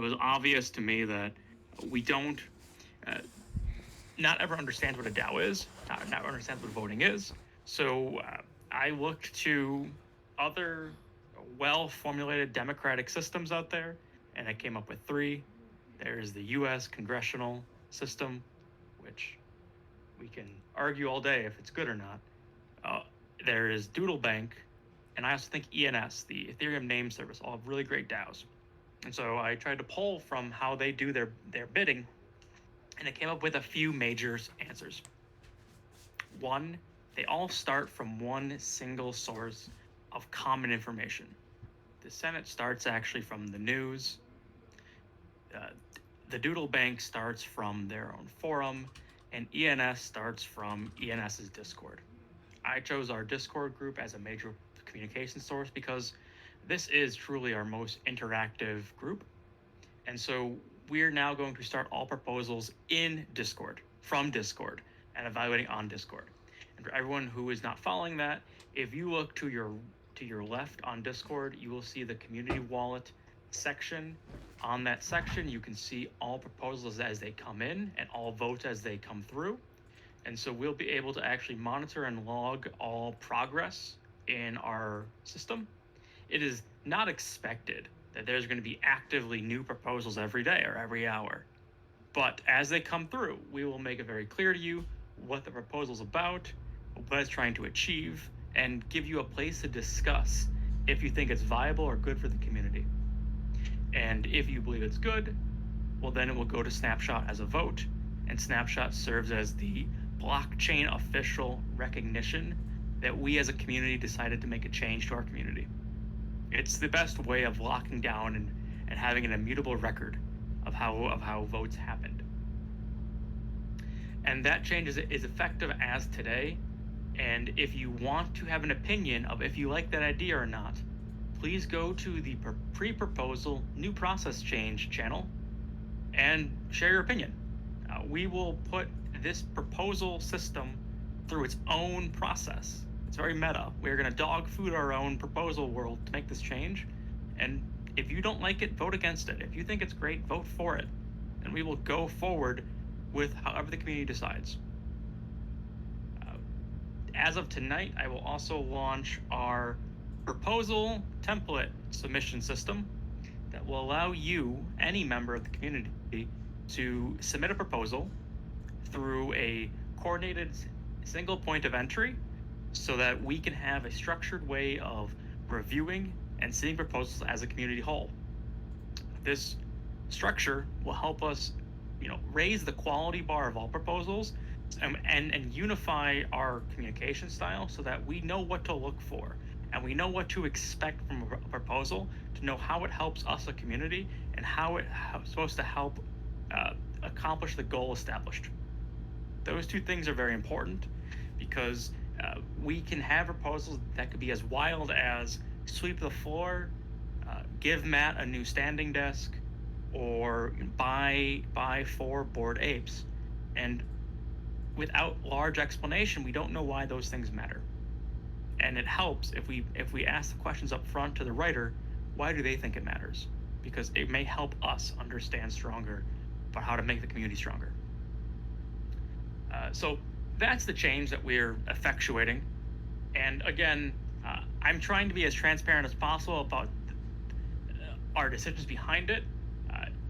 was obvious to me that we don't, uh, not everyone understands what a DAO is, not everyone understands what voting is. So I looked to other well-formulated democratic systems out there, and I came up with three. There's the U.S. congressional system, which we can argue all day if it's good or not. There is Doodle Bank, and I also think ENS, the Ethereum Name Service, all have really great DAOs. And so I tried to pull from how they do their bidding, and I came up with a few major answers. One, they all start from one single source of common information. The Senate starts actually from the news. The Doodle Bank starts from their own forum, and ENS starts from ENS's Discord. I chose our Discord group as a major communication source because this is truly our most interactive group. And so we're now going to start all proposals in Discord, from Discord, and evaluating on Discord. And for everyone who is not following that, if you look to your left on Discord, you will see the community wallet section. On that section, you can see all proposals as they come in and all votes as they come through. And so we'll be able to actually monitor and log all progress in our system. It is not expected that there's going to be actively new proposals every day or every hour. But as they come through, we will make it very clear to you what the proposal's about, what it's trying to achieve, and give you a place to discuss if you think it's viable or good for the community. And if you believe it's good, well, then it will go to Snapshot as a vote, and Snapshot serves as the blockchain official recognition that we as a community decided to make a change to our community. It's the best way of locking down and having an immutable record of how votes happened. And that change is effective as today. And if you want to have an opinion of if you like that idea or not, please go to the pre-proposal new process change channel and share your opinion. We will put this proposal system through its own process. It's very meta. We're going to dog food our own proposal world to make this change. And if you don't like it, vote against it. If you think it's great, vote for it. And we will go forward with however the community decides. As of tonight, I will also launch our proposal template submission system that will allow you, any member of the community, to submit a proposal through a coordinated single point of entry so that we can have a structured way of reviewing and seeing proposals as a community whole. This structure will help us, raise the quality bar of all proposals and unify our communication style so that we know what to look for and we know what to expect from a proposal, to know how it helps us, a community, and how it's supposed to help accomplish the goal established. Those two things are very important because we can have proposals that could be as wild as sweep the floor, give Matt a new standing desk, or buy 4 Bored Apes. And without large explanation, we don't know why those things matter. And it helps if we ask the questions up front to the writer, why do they think it matters? Because it may help us understand stronger about how to make the community stronger. So that's the change that we're effectuating. And again, I'm trying to be as transparent as possible about our decisions behind it.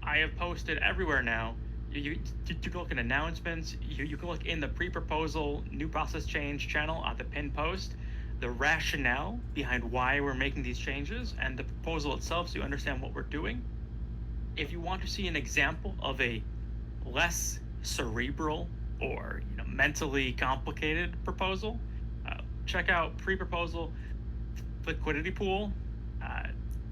I have posted everywhere now. You can look in announcements. You can look in the pre-proposal new process change channel on the pinned post, the rationale behind why we're making these changes and the proposal itself so you understand what we're doing. If you want to see an example of a less cerebral or mentally complicated proposal, check out pre-proposal liquidity pool.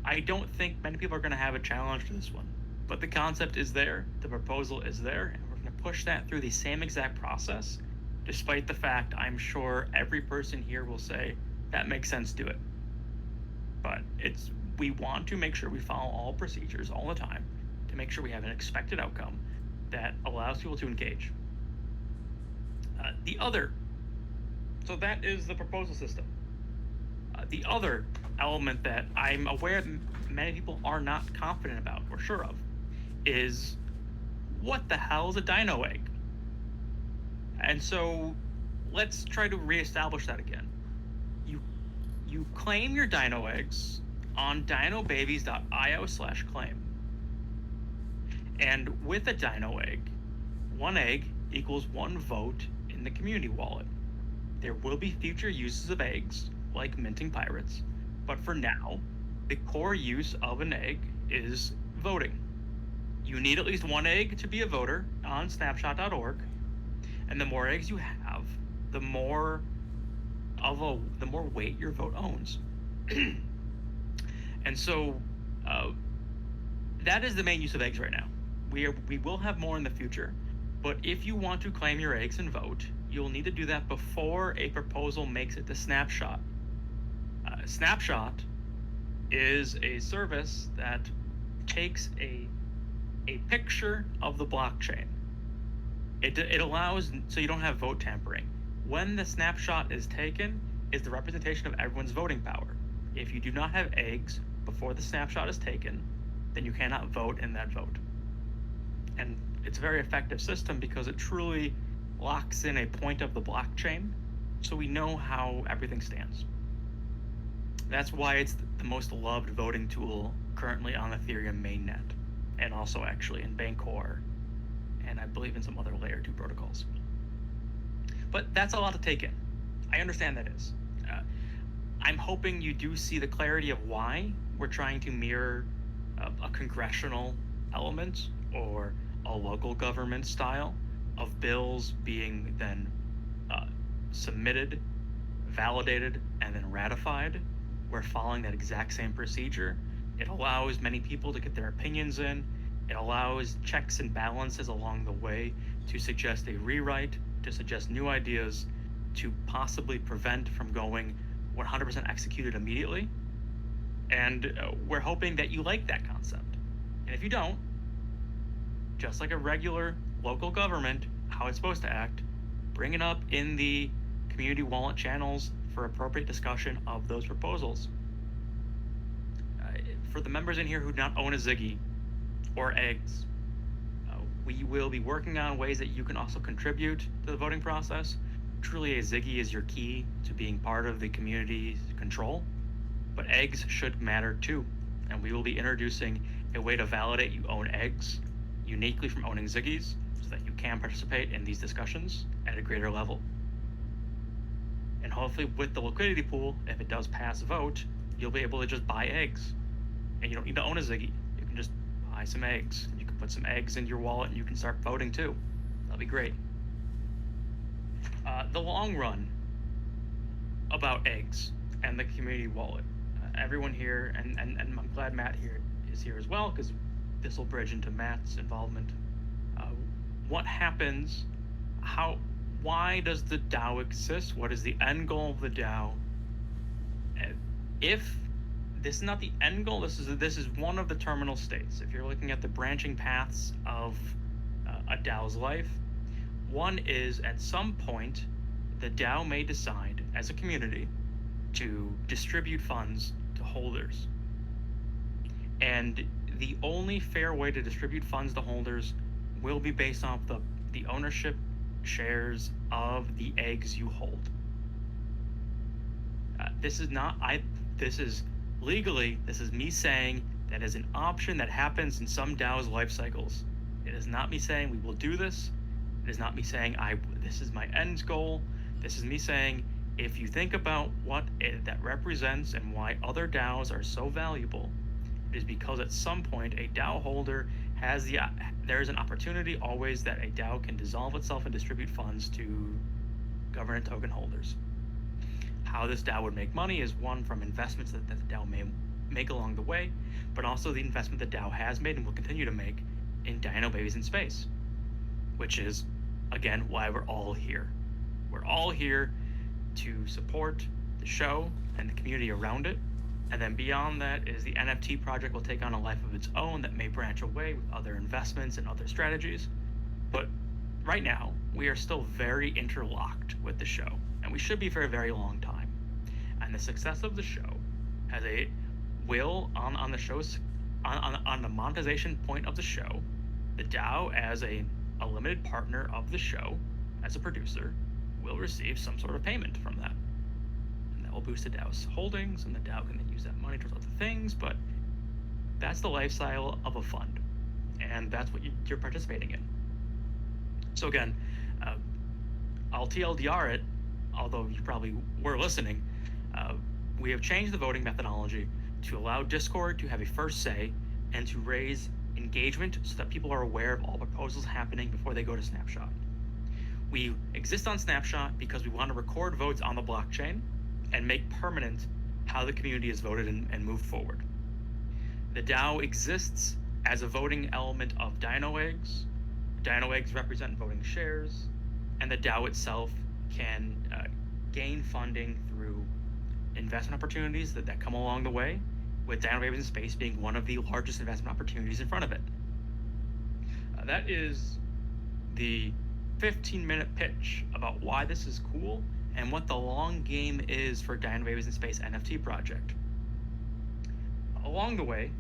I don't think many people are going to have a challenge to this one, but the concept is there, the proposal is there, and we're going to push that through the same exact process, despite the fact I'm sure every person here will say, that makes sense, do it. But we want to make sure we follow all procedures all the time to make sure we have an expected outcome that allows people to engage. So that is the proposal system. The other element that I'm aware many people are not confident about or sure of is, what the hell is a dino egg? And so let's try to reestablish that again. You you claim your dino eggs on dinobabies.io/claim. And with a dino egg, one egg equals one vote in the community wallet. There will be future uses of eggs, like minting pirates, but for now, the core use of an egg is voting. You need at least one egg to be a voter on snapshot.org, and the more eggs you have, the more weight your vote owns. And so that is the main use of eggs right now. We will have more in the future, but if you want to claim your eggs and vote, you'll need to do that before a proposal makes it to Snapshot. Snapshot is a service that takes a picture of the blockchain. It allows, so you don't have vote tampering. When the snapshot is taken, is the representation of everyone's voting power. If you do not have eggs before the snapshot is taken, then you cannot vote in that vote. And it's a very effective system because it truly locks in a point of the blockchain, so we know how everything stands. That's why it's the most loved voting tool currently on Ethereum mainnet, and also actually in Bancor, and I believe in some other layer 2 protocols. But that's a lot to take in. I understand that is. I'm hoping you do see the clarity of why we're trying to mirror a congressional element or a local government style of bills being then submitted, validated, and then ratified. We're following that exact same procedure. It allows many people to get their opinions in. It allows checks and balances along the way to suggest a rewrite, to suggest new ideas, to possibly prevent from going 100% executed immediately. And we're hoping that you like that concept. And if you don't, just like a regular local government, how it's supposed to act, bring it up in the community wallet channels for appropriate discussion of those proposals. For the members in here who do not own a Ziggy or eggs, we will be working on ways that you can also contribute to the voting process. Truly, a Ziggy is your key to being part of the community's control, but eggs should matter too. And we will be introducing a way to validate you own eggs uniquely from owning Ziggies, so that you can participate in these discussions at a greater level. And hopefully with the liquidity pool, if it does pass vote, you'll be able to just buy eggs. And you don't need to own a Ziggy. You can just buy some eggs. You can put some eggs in your wallet and you can start voting too. That'll be great. The long run about eggs and the community wallet. Everyone here, and I'm glad Matt here is here as well, because this will bridge into Matt's involvement. What happens? Why does the DAO exist? What is the end goal of the DAO? If this is not the end goal, this is one of the terminal states. If you're looking at the branching paths of a DAO's life, one is at some point the DAO may decide as a community to distribute funds to holders. And the only fair way to distribute funds to holders will be based off the ownership shares of the eggs you hold. This is legally, this is me saying that is an option that happens in some DAO's life cycles. It is not me saying we will do this. It is not me saying this is my end goal. This is me saying, if you think about what that represents and why other DAOs are so valuable, it is because at some point a DAO holder there's an opportunity always that a DAO can dissolve itself and distribute funds to governance token holders. How this DAO would make money is one, from investments that the DAO may make along the way, but also the investment the DAO has made and will continue to make in Dino Babies in space, which is, again, why we're all here. We're all here to support the show and the community around it. And then beyond that is the NFT project will take on a life of its own that may branch away with other investments and other strategies. But right now, we are still very interlocked with the show, and we should be for a very long time. And the success of the show will, on the show's On the monetization point of the show, the DAO, as a limited partner of the show, as a producer, will receive some sort of payment from that. And that will boost the DAO's holdings, and the DAO can then use that money towards other things. But that's the lifestyle of a fund, and that's what you're participating in. So again, uh, I'll TLDR it, although you probably were listening. We have changed the voting methodology to allow Discord to have a first say and to raise engagement so that people are aware of all proposals happening before they go to Snapshot. We exist on Snapshot because we want to record votes on the blockchain and make permanent how the community has voted and moved forward. The DAO exists as a voting element of Dino Eggs. Dino Eggs represent voting shares, and the DAO itself can gain funding through investment opportunities that come along the way, with Dino Babies in Space being one of the largest investment opportunities in front of it. That is the 15-minute pitch about why this is cool and what the long game is for Dino Babies in Space NFT project. Along the way,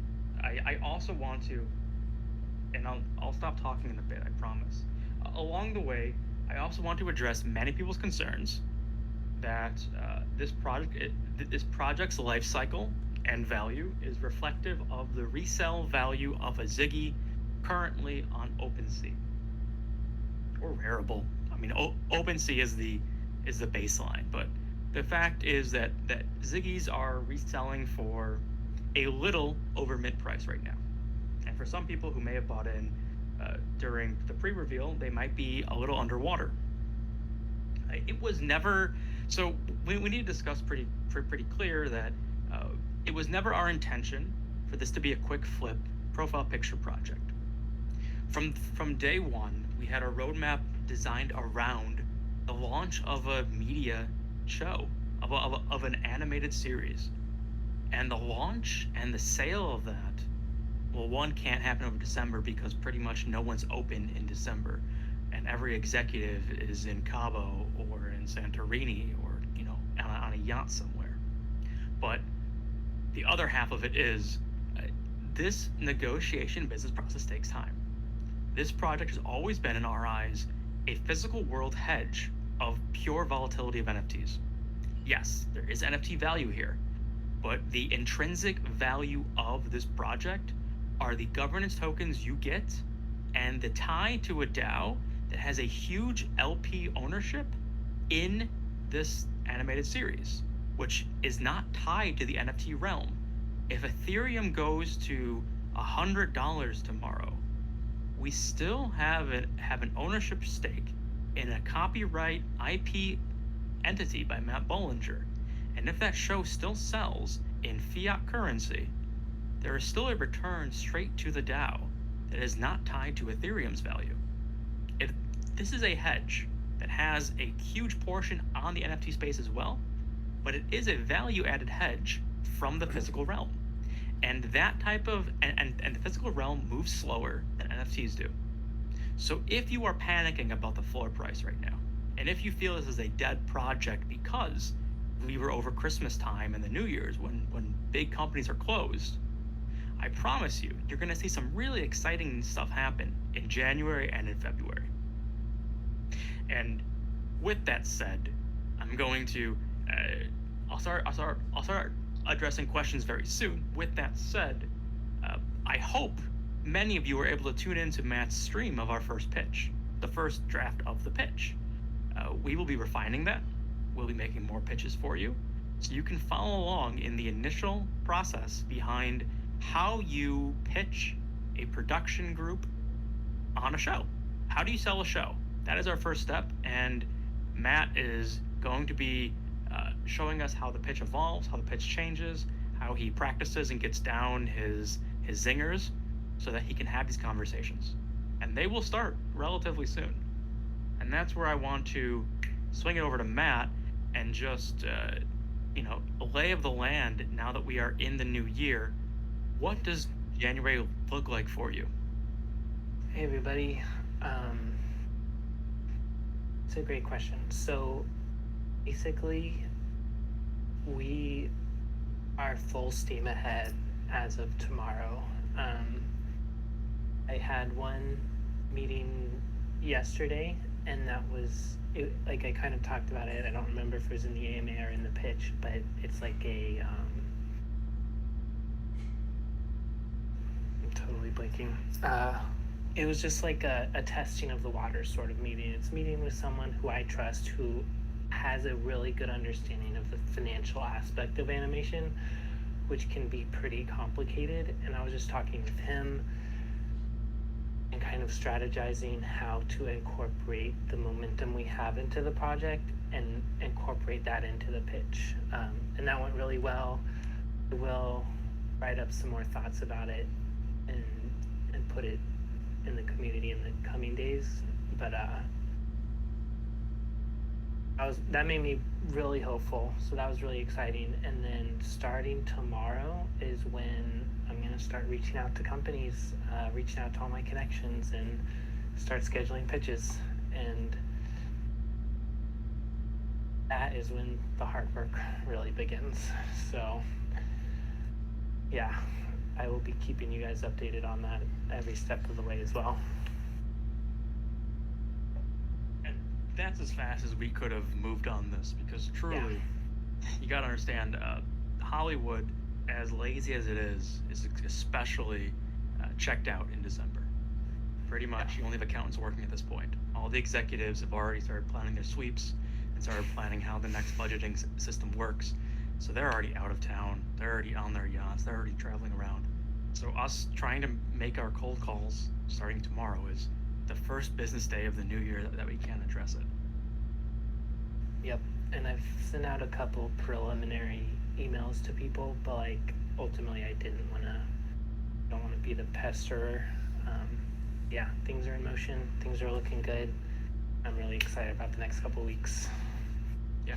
I also want to, and I'll stop talking in a bit, I promise. Along the way, I also want to address many people's concerns that this project's life cycle and value is reflective of the resale value of a Ziggy currently on OpenSea or Rarible. I mean, OpenSea is the baseline, but the fact is that Ziggies are reselling for a little over mint price right now, and for some people who may have bought in during the pre-reveal, they might be a little underwater. It was never, so we need to discuss pretty clear that it was never our intention for this to be a quick flip profile picture project. From day one, we had a roadmap designed around the launch of a media show, of an animated series. And the launch and the sale of that, well, one can't happen over December because pretty much no one's open in December, and every executive is in Cabo or in Santorini or on a yacht somewhere. But the other half of it is this negotiation business process takes time. This project has always been, in our eyes, a physical world hedge of pure volatility of NFTs. Yes, there is NFT value here, but the intrinsic value of this project are the governance tokens you get and the tie to a DAO that has a huge LP ownership in this animated series, which is not tied to the NFT realm. If Ethereum goes to $100 tomorrow, we still have an ownership stake in a copyright IP entity by Matt Bollinger. And if that show still sells in fiat currency, there is still a return straight to the DAO that is not tied to Ethereum's value. This is a hedge that has a huge portion on the NFT space as well, but it is a value-added hedge from the physical realm. And that type of, and the physical realm moves slower than NFTs do. So if you are panicking about the floor price right now, and if you feel this is a dead project because we were over Christmas time and the New Year's when big companies are closed, I promise you, you're going to see some really exciting stuff happen in January and in February. And with that said, I'm going to, I'll start addressing questions very soon. With that said, I hope many of you were able to tune into Matt's stream of our first pitch, the first draft of the pitch. We will be refining that. We'll be making more pitches for you, so you can follow along in the initial process behind how you pitch a production group on a show. How do you sell a show? That is our first step, and Matt is going to be showing us how the pitch evolves, how the pitch changes, how he practices and gets down his zingers so that he can have these conversations. And they will start relatively soon. And that's where I want to swing it over to Matt and just, a lay of the land now that we are in the new year. What does January look like for you? Hey, everybody. It's a great question. So basically, we are full steam ahead as of tomorrow I had one meeting yesterday, and that was it, like I kind of talked about it. I don't remember if it was in the AMA or in the pitch, but it's like I'm totally blanking. It was just like a testing of the waters sort of meeting. It's meeting with someone who I trust, who has a really good understanding of the financial aspect of animation, which can be pretty complicated. And I was just talking with him and kind of strategizing how to incorporate the momentum we have into the project and incorporate that into the pitch. And that went really well. I will write up some more thoughts about it and put it in the community in the coming days. But that made me really hopeful. So that was really exciting. And then starting tomorrow is when I'm going to start reaching out to companies, reaching out to all my connections, and start scheduling pitches. And that is when the hard work really begins. So yeah, I will be keeping you guys updated on that every step of the way as well. And that's as fast as we could have moved on this, because truly, you got to understand, Hollywood, as lazy as it is especially checked out in December. Pretty much, you only have accountants working at this point. All the executives have already started planning their sweeps and started planning how the next budgeting system works. So they're already out of town. They're already on their yachts. They're already traveling around. So us trying to make our cold calls starting tomorrow is the first business day of the new year that we can address it. Yep. And I've sent out a couple preliminary emails to people, but like ultimately I don't want to be the pesterer. Yeah, things are in motion. Things are looking good. I'm really excited about the next couple weeks. Yeah.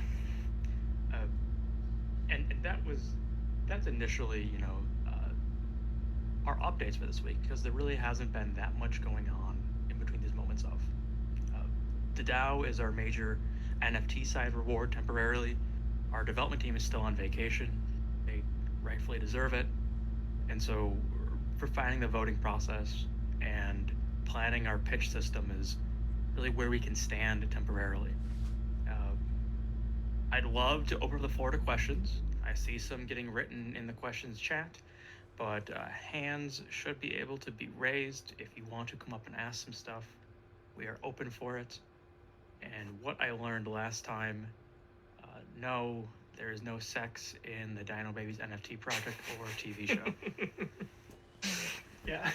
And that's initially, our updates for this week, because there really hasn't been that much going on in between these moments of. The DAO is our major NFT side reward temporarily. Our development team is still on vacation. They rightfully deserve it. And so refining the voting process and planning our pitch system is really where we can stand temporarily. I'd love to open up the floor to questions. I see some getting written in the questions chat, but hands should be able to be raised if you want to come up and ask some stuff. We are open for it. And what I learned last time, no, there is no sex in the Dino Babies NFT project or TV show. Yeah.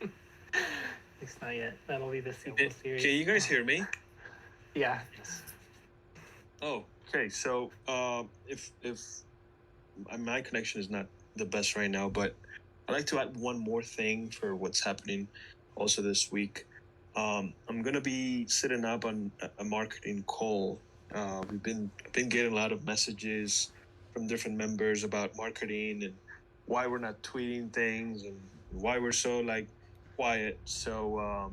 At least not yet. That'll be the sequel series. Can you guys hear me? Yeah. Yes. Oh, okay. So, if my connection is not the best right now, but I'd like to add one more thing for what's happening also this week. I'm gonna be sitting up on a marketing call. I've been getting a lot of messages from different members about marketing and why we're not tweeting things and why we're so like quiet. So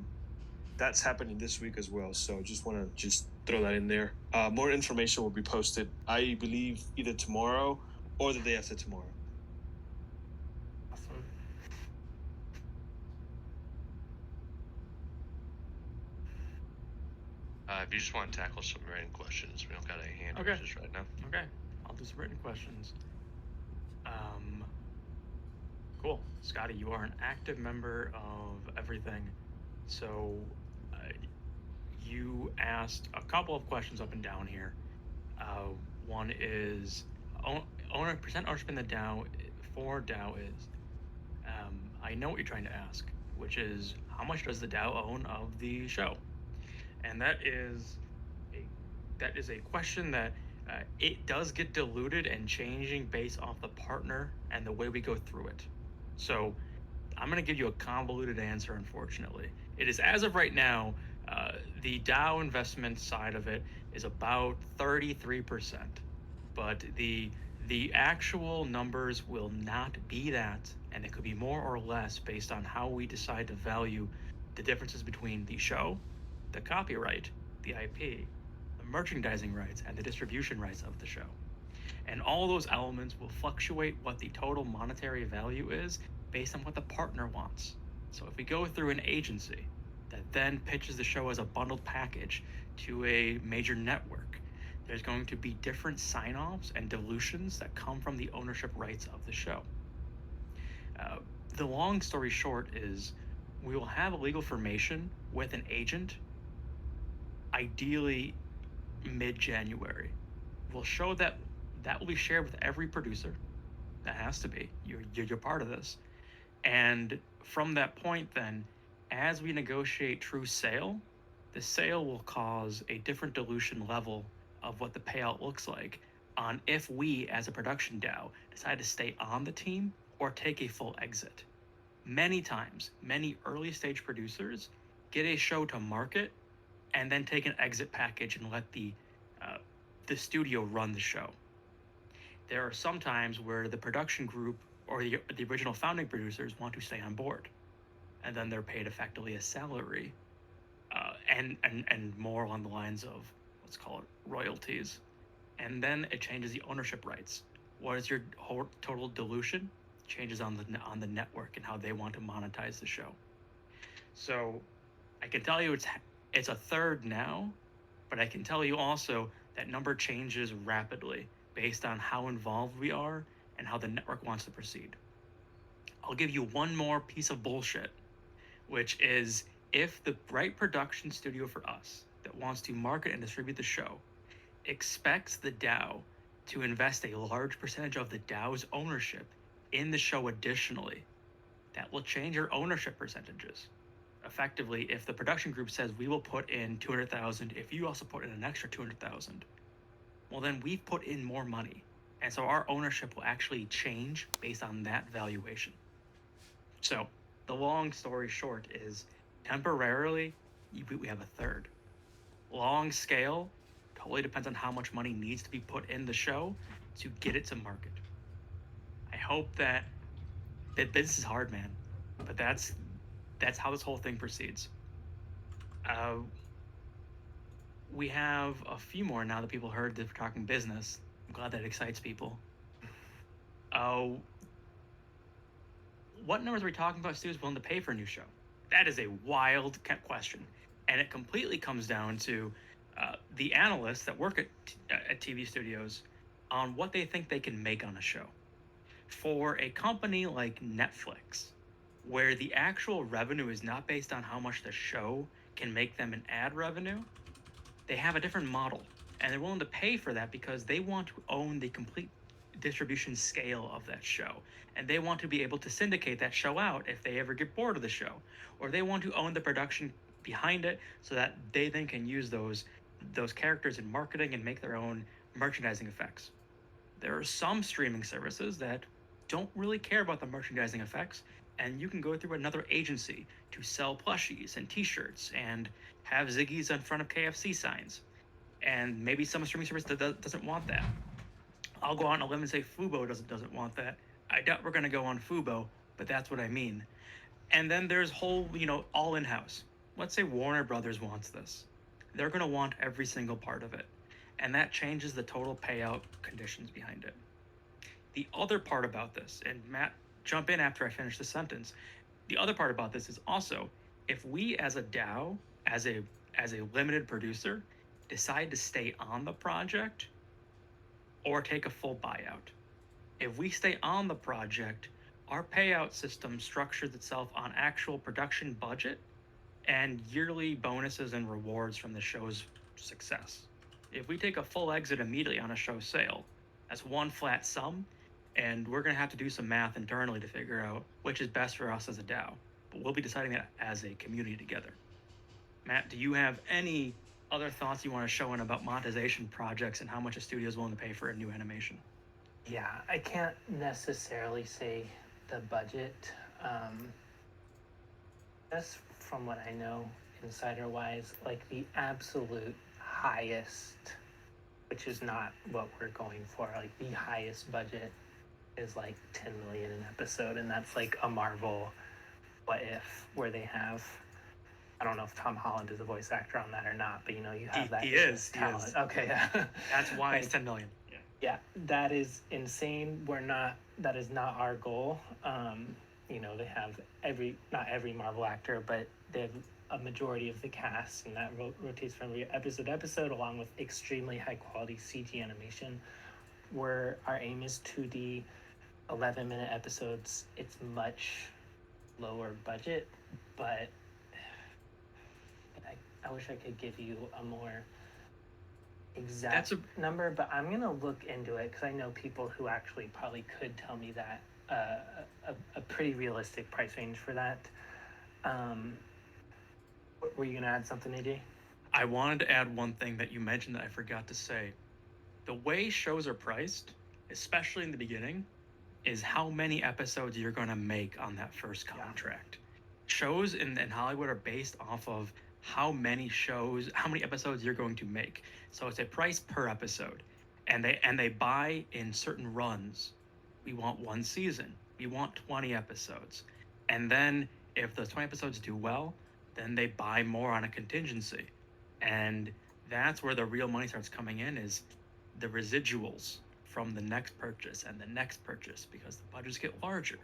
that's happening this week as well. So just want to just throw that in there. More information will be posted, I believe, either tomorrow or the day after tomorrow. Awesome. If you just want to tackle some written questions, we don't got any hand Okay. raises right now. Okay, I'll do some written questions. Cool. Scotty, you are an active member of everything. So you asked a couple of questions up and down here. One is percent ownership in the DAO for DAO is. I know what you're trying to ask, which is how much does the DAO own of the show? And that is a question that it does get diluted and changing based off the partner and the way we go through it. So I'm going to give you a convoluted answer, unfortunately. It is, as of right now, the DAO investment side of it is about 33%. But the actual numbers will not be that, and it could be more or less based on how we decide to value the differences between the show, the copyright, the IP, the merchandising rights, and the distribution rights of the show. And all those elements will fluctuate what the total monetary value is based on what the partner wants. So if we go through an agency that then pitches the show as a bundled package to a major network, there's going to be different sign-offs and dilutions that come from the ownership rights of the show. The long story short is we will have a legal formation with an agent, ideally mid-January. We'll show that will be shared with every producer. That has to be. You're part of this. And from that point then, as we negotiate true sale, the sale will cause a different dilution level of what the payout looks like on if we, as a production DAO, decide to stay on the team or take a full exit. Many times, many early stage producers get a show to market and then take an exit package and let the studio run the show. There are some times where the production group or the original founding producers want to stay on board, and then they're paid effectively a salary, and more along the lines of, let's call it, royalties. And then it changes the ownership rights. What is your whole total dilution? Changes on the network and how they want to monetize the show. So I can tell you it's a third now, but I can tell you also that number changes rapidly based on how involved we are and how the network wants to proceed. I'll give you one more piece of bullshit, which is if the right production studio for us that wants to market and distribute the show expects the DAO to invest a large percentage of the DAO's ownership in the show additionally, that will change your ownership percentages. Effectively, if the production group says we will put in 200,000, if you also put in an extra 200,000, well then we've put in more money. And so our ownership will actually change based on that valuation. So the long story short is temporarily we have a third. Long scale totally depends on how much money needs to be put in the show to get it to market. I hope that this is hard, man, but that's how this whole thing proceeds. We have a few more now that people heard that we're talking business. I'm glad that excites people. What numbers are we talking about studios willing to pay for a new show? That is a wild question. And it completely comes down to the analysts that work at TV studios on what they think they can make on a show. For a company like Netflix, where the actual revenue is not based on how much the show can make them in ad revenue, they have a different model. And they're willing to pay for that because they want to own the complete distribution scale of that show. And they want to be able to syndicate that show out if they ever get bored of the show. Or they want to own the production behind it so that they then can use those characters in marketing and make their own merchandising effects. There are some streaming services that don't really care about the merchandising effects, and you can go through another agency to sell plushies and t-shirts and have Ziggy's in front of KFC signs. And maybe some streaming service doesn't want that. I'll go out on a limb and say Fubo doesn't want that. I doubt we're going to go on Fubo, but that's what I mean. And then there's whole, all in-house. Let's say Warner Brothers wants this. They're going to want every single part of it. And that changes the total payout conditions behind it. The other part about this, and Matt, jump in after I finish the sentence. The other part about this is also, if we as a DAO, as a limited producer, decide to stay on the project or take a full buyout. If we stay on the project, our payout system structures itself on actual production budget and yearly bonuses and rewards from the show's success. If we take a full exit immediately on a show sale, that's one flat sum, and we're going to have to do some math internally to figure out which is best for us as a DAO. But we'll be deciding that as a community together. Matt, do you have any other thoughts you want to show in about monetization projects and how much a studio is willing to pay for a new animation? Yeah, I can't necessarily say the budget. Just from what I know, insider-wise, like the absolute highest, which is not what we're going for, like the highest budget is like 10 million an episode, and that's like a Marvel What If, where they have, I don't know if Tom Holland is a voice actor on that or not, but you have that. He is. Talent. Okay, yeah. That's why it's 10 million. Yeah, that is insane. That is not our goal. you know, they have not every Marvel actor, but they have a majority of the cast, and that rotates from episode to episode, along with extremely high quality CG animation. Where our aim is 2D, 11-minute episodes, it's much lower budget, but I wish I could give you a more exact number, but I'm gonna look into it because I know people who actually probably could tell me that a pretty realistic price range for that. Were you gonna add something, AJ? I wanted to add one thing that you mentioned that I forgot to say. The way shows are priced, especially in the beginning, is how many episodes you're going to make on that first contract. Shows in Hollywood are based off of how many episodes you're going to make. So it's a price per episode. And they buy in certain runs. We want one season. We want 20 episodes. And then if the 20 episodes do well, then they buy more on a contingency. And that's where the real money starts coming in, is the residuals from the next purchase and the next purchase, because the budgets get larger.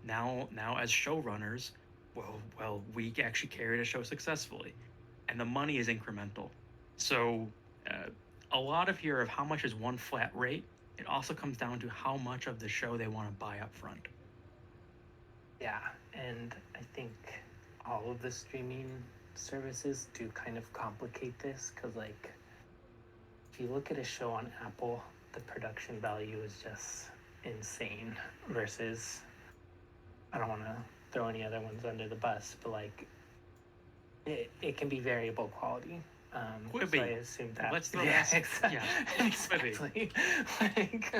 Now as showrunners, well, we actually carried a show successfully, and the money is incremental. So a lot of how much is one flat rate. It also comes down to how much of the show they want to buy up front. Yeah, and I think all of the streaming services do kind of complicate this, because like if you look at a show on Apple, the production value is just insane versus, I don't want to throw any other ones under the bus, but like it can be variable quality. So I assume that. Let's throw exactly. Like,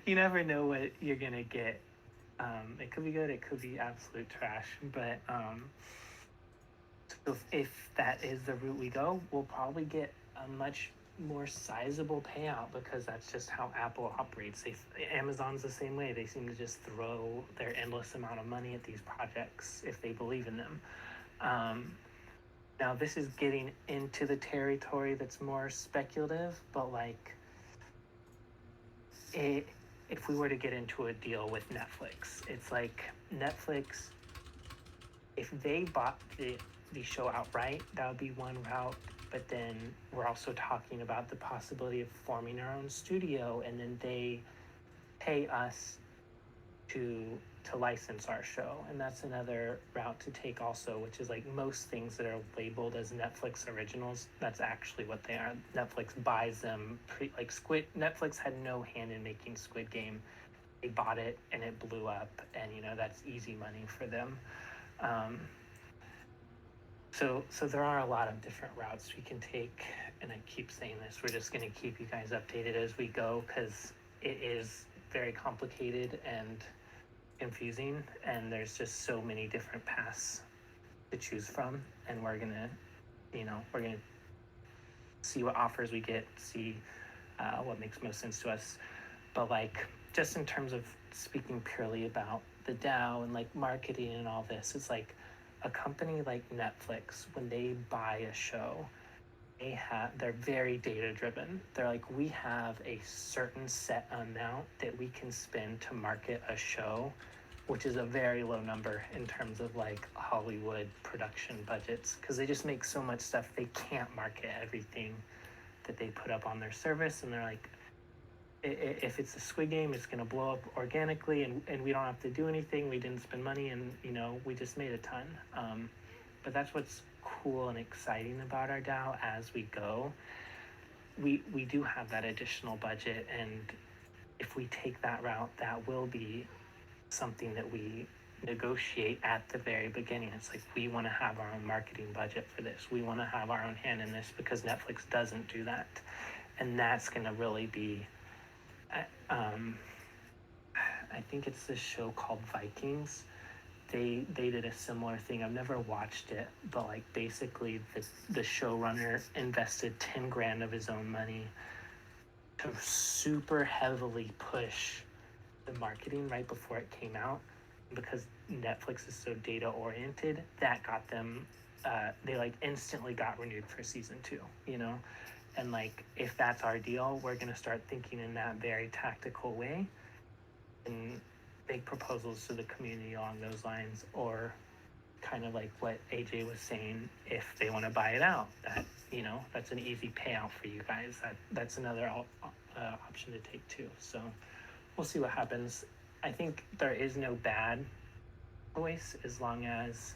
you never know what you're gonna get. It could be good, it could be absolute trash, but so if that is the route we go, we'll probably get a much more sizable payout, because that's just how Apple operates. Amazon's the same way. They seem to just throw their endless amount of money at these projects if they believe in them. Now this is getting into the territory that's more speculative, but like if we were to get into a deal with Netflix, it's like Netflix, if they bought the show outright, that would be one route. But then we're also talking about the possibility of forming our own studio, and then they pay us to license our show, and that's another route to take also, which is like most things that are labeled as Netflix originals, that's actually what they are. Netflix buys them. Netflix had no hand in making Squid Game. They bought it and it blew up, and that's easy money for them. So there are a lot of different routes we can take, and I keep saying this, we're just going to keep you guys updated as we go, because it is very complicated and confusing, and there's just so many different paths to choose from, and we're gonna see what offers we get, see what makes most sense to us. But like, just in terms of speaking purely about the DAO and like marketing and all this, it's like a company like Netflix, when they buy a show, they're very data driven. They're like, we have a certain set amount that we can spend to market a show, which is a very low number in terms of like Hollywood production budgets, because they just make so much stuff, they can't market everything that they put up on their service. And they're like, if it's a Squid Game, it's going to blow up organically, and we don't have to do anything. We didn't spend money, and we just made a ton. But that's what's cool and exciting about our DAO as we go. We do have that additional budget, and if we take that route, that will be something that we negotiate at the very beginning. It's like, we want to have our own marketing budget for this. We want to have our own hand in this, because Netflix doesn't do that. And that's going to really be, I think it's this show called Vikings. They did a similar thing. I've never watched it, but like basically the showrunner invested 10 grand of his own money to super heavily push the marketing right before it came out. Because Netflix is so data oriented, that got them, they like instantly got renewed for season 2, and like, if that's our deal, we're going to start thinking in that very tactical way. And big proposals to the community along those lines, or kind of like what AJ was saying, if they want to buy it out, that that's an easy payout for you guys. That's another option to take too. So we'll see what happens. I think there is no bad choice as long as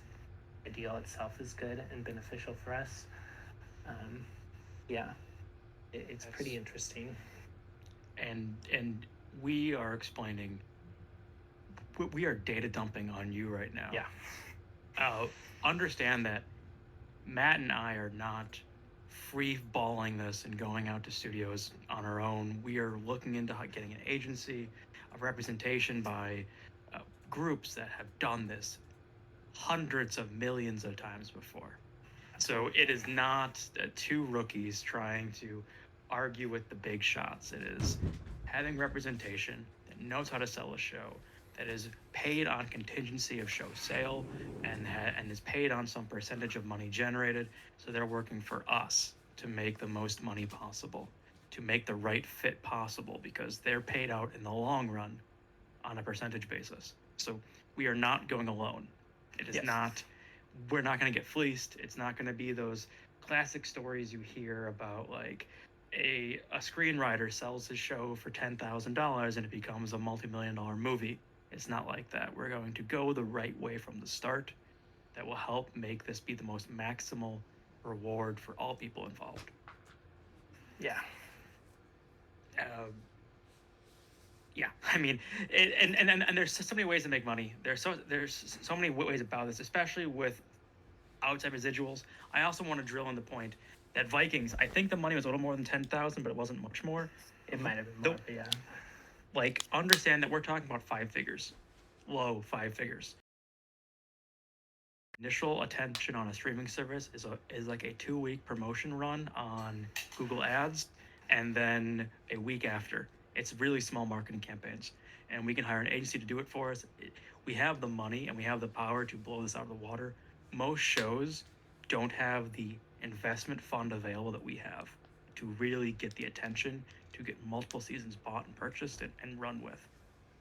the deal itself is good and beneficial for us. Yeah, it's pretty interesting. And we are explaining, we are data dumping on you right now. Yeah. Understand that Matt and I are not free balling this and going out to studios on our own. We are looking into getting an agency, a representation by groups that have done this hundreds of millions of times before. So it is not two rookies trying to argue with the big shots. It is having representation that knows how to sell a show, that is paid on contingency of show sale, and is paid on some percentage of money generated. So they're working for us to make the most money possible, to make the right fit possible, because they're paid out in the long run on a percentage basis. So we are not going alone. It is not, we're not going to get fleeced. It's not going to be those classic stories you hear about, like a screenwriter sells his show for $10,000 and it becomes a multi-million-dollar movie. It's not like that. We're going to go the right way from the start. That will help make this be the most maximal reward for all people involved. Yeah. Yeah, I mean, and there's so many ways to make money. There's so many ways about this, especially with outside residuals. I also want to drill on the point that Vikings, I think the money was a little more than 10,000, but it wasn't much more. It might have been more, but yeah. Like, understand that we're talking about 5 figures, low 5 figures. Initial attention on a streaming service is like a 2-week promotion run on Google Ads, and then a week after. It's really small marketing campaigns, and we can hire an agency to do it for us. We have the money and we have the power to blow this out of the water. Most shows don't have the investment fund available that we have to really get the attention, to get multiple seasons bought and purchased and run with.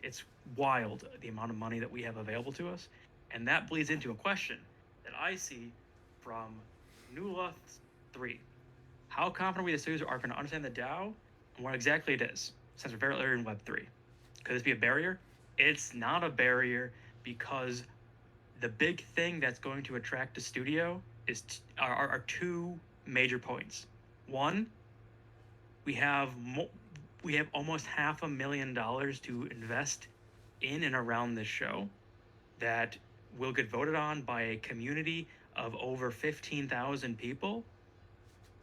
It's wild the amount of money that we have available to us, and that bleeds into a question that I see from Nula 3. How confident are we the studios are going to understand the DAO and what exactly it is, since we're very early in Web 3? Could this be a barrier? It's not a barrier, because the big thing that's going to attract a studio are 2 major points. One, we have almost $500,000 to invest in and around this show that will get voted on by a community of over 15,000 people.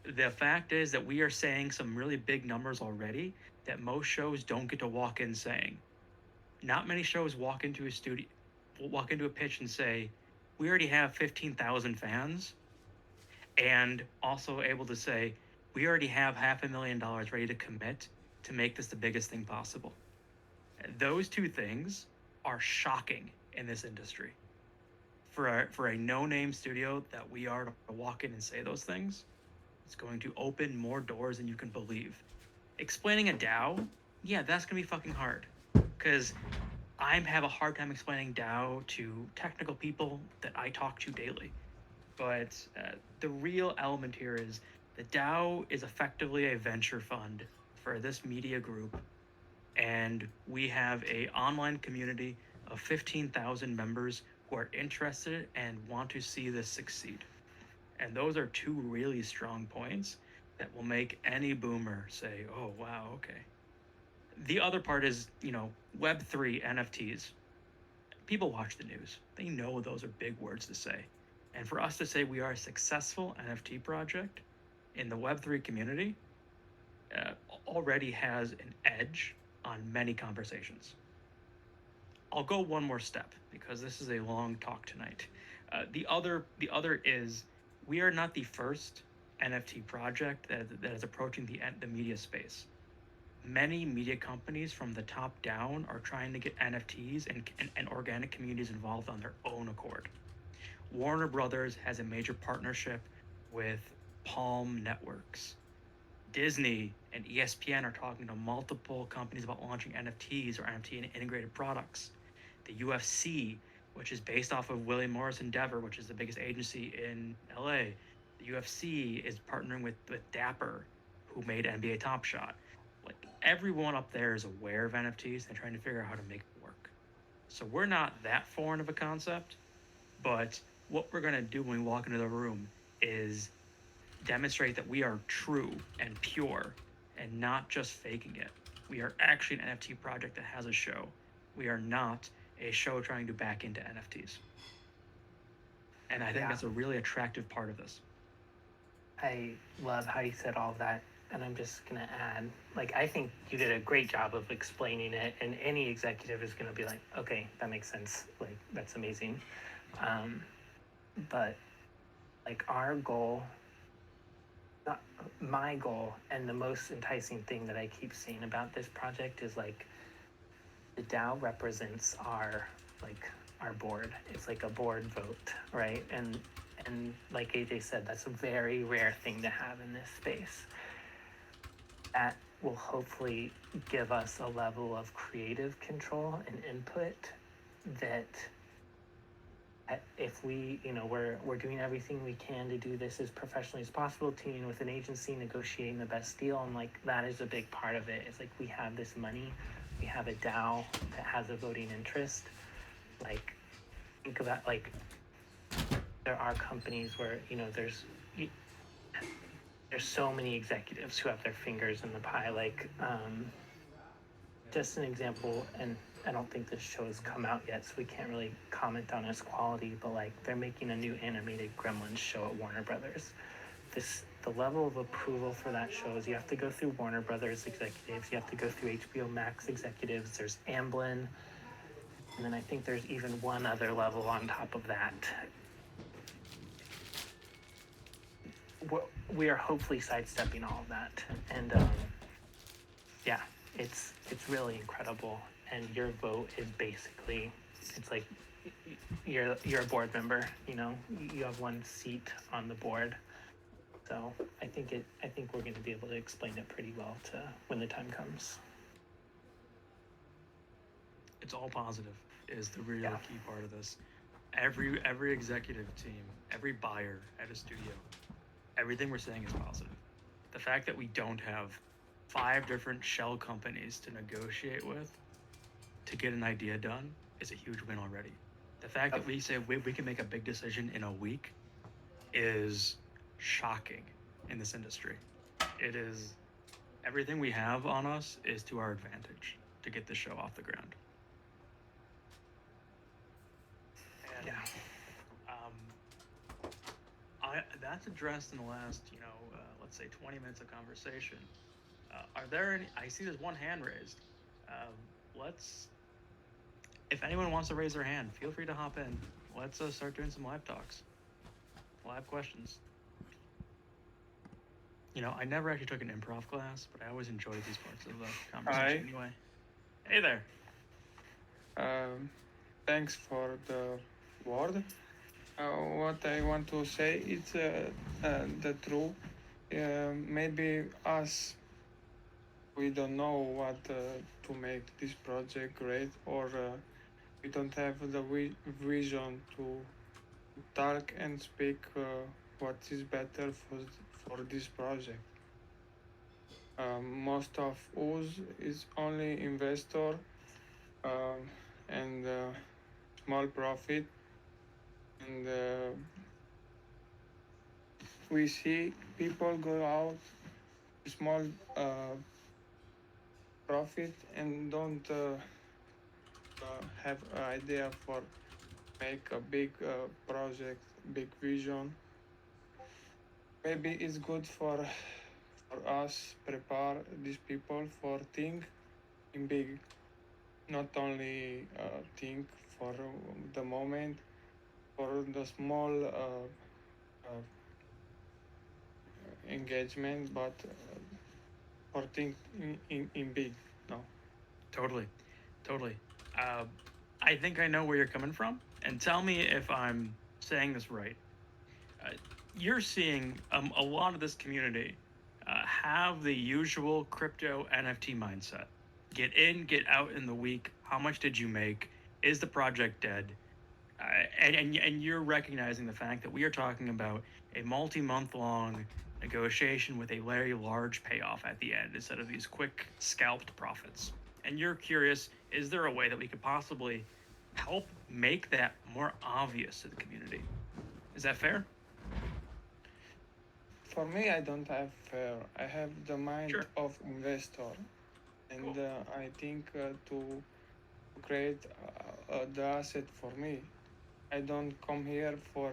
The fact is that we are saying some really big numbers already that most shows don't get to walk in saying. Not many shows walk into a pitch and say, we already have 15,000 fans, and also able to say, we already have $500,000 ready to commit to make this the biggest thing possible. Those 2 things are shocking in this industry. For a no-name studio that we are to walk in and say those things, it's going to open more doors than you can believe. Explaining a DAO, yeah, that's going to be fucking hard, because I have a hard time explaining DAO to technical people that I talk to daily. But the real element here is the DAO is effectively a venture fund for this media group, and we have a online community of 15,000 members who are interested and want to see this succeed. And those are 2 really strong points that will make any boomer say, oh, wow, okay. The other part is, Web3 NFTs. People watch the news. They know those are big words to say. And for us to say we are a successful NFT project in the Web3 community already has an edge on many conversations. I'll go one more step, because this is a long talk tonight. The other is, we are not the first NFT project that is approaching the media space. Many media companies from the top down are trying to get NFTs and organic communities involved on their own accord. Warner Brothers has a major partnership with Palm Networks. Disney and ESPN are talking to multiple companies about launching NFTs or NFT integrated products. The UFC, which is based off of William Morris Endeavor, which is the biggest agency in LA. The UFC is partnering with Dapper, who made NBA Top Shot. Like everyone up there is aware of NFTs and trying to figure out how to make it work. So we're not that foreign of a concept, but what we're gonna do when we walk into the room is demonstrate that we are true and pure and not just faking it. We are actually an NFT project that has a show. We are not a show trying to back into NFTs. And I think Yeah. that's a really attractive part of this. I love how you said all of that. And I'm just going to add, like, I think you did a great job of explaining it. And any executive is going to be like, okay, that makes sense. Like, that's amazing. But, like, our goal, not my goal, and the most enticing thing that I keep seeing about this project is, like, the DAO represents our, like, our board. It's like a board vote, right? And like AJ said, that's a very rare thing to have in this space. That will hopefully give us a level of creative control and input that if we, we're doing everything we can to do this as professionally as possible, teaming with an agency, negotiating the best deal, and like that is a big part of it. It's like we have this money, we have a DAO that has a voting interest. Like, think about, like, there are companies where there's so many executives who have their fingers in the pie. Like, just an example, and I don't think this show has come out yet, so we can't really comment on its quality, but like they're making a new animated Gremlins show at Warner Brothers. The level of approval for that show is you have to go through Warner Brothers executives, you have to go through HBO Max executives, there's Amblin, and then I think there's even one other level on top of that. We are hopefully sidestepping all of that, and yeah, it's really incredible. And your vote is basically, it's like you're a board member. You have one seat on the board. So I think we're going to be able to explain it pretty well to when the time comes. It's all positive is the real Yeah. key part of this. Every executive team, every buyer at a studio, everything we're saying is positive. The fact that we don't have 5 different shell companies to negotiate with to get an idea done is a huge win already. The fact that we say we can make a big decision in a week is shocking in this industry. It is, everything we have on us is to our advantage to get this show off the ground. And, Yeah. that's addressed in the last, let's say 20 minutes of conversation. Are there any? I see there's one hand raised. If anyone wants to raise their hand, feel free to hop in. Let's start doing some live talks, live questions. I never actually took an improv class, but I always enjoyed these parts of the conversation anyway. Hey there. Thanks for the word. What I want to say is the truth. Maybe us, we don't know what to make this project great, or we don't have the vision to talk and speak what is better for this project. Most of us is only investor and small profit, and we see people go out small profit and don't have an idea for make a big project, big vision. Maybe it's good for us prepare these people for think in big, not only think for the moment, for the small engagement, but for think in big. No. Totally. I think I know where you're coming from, and tell me if I'm saying this right. You're seeing a lot of this community have the usual crypto NFT mindset. Get in, get out in the week. How much did you make? is the project dead? And you're recognizing the fact that we are talking about a multi-month long negotiation with a very large payoff at the end instead of these quick scalped profits. And you're curious, is there a way that we could possibly help make that more obvious to the community? Is that fair? For me, I don't have fear. I have the mind Sure. of investor, and Cool. I think to create the asset for me. I don't come here for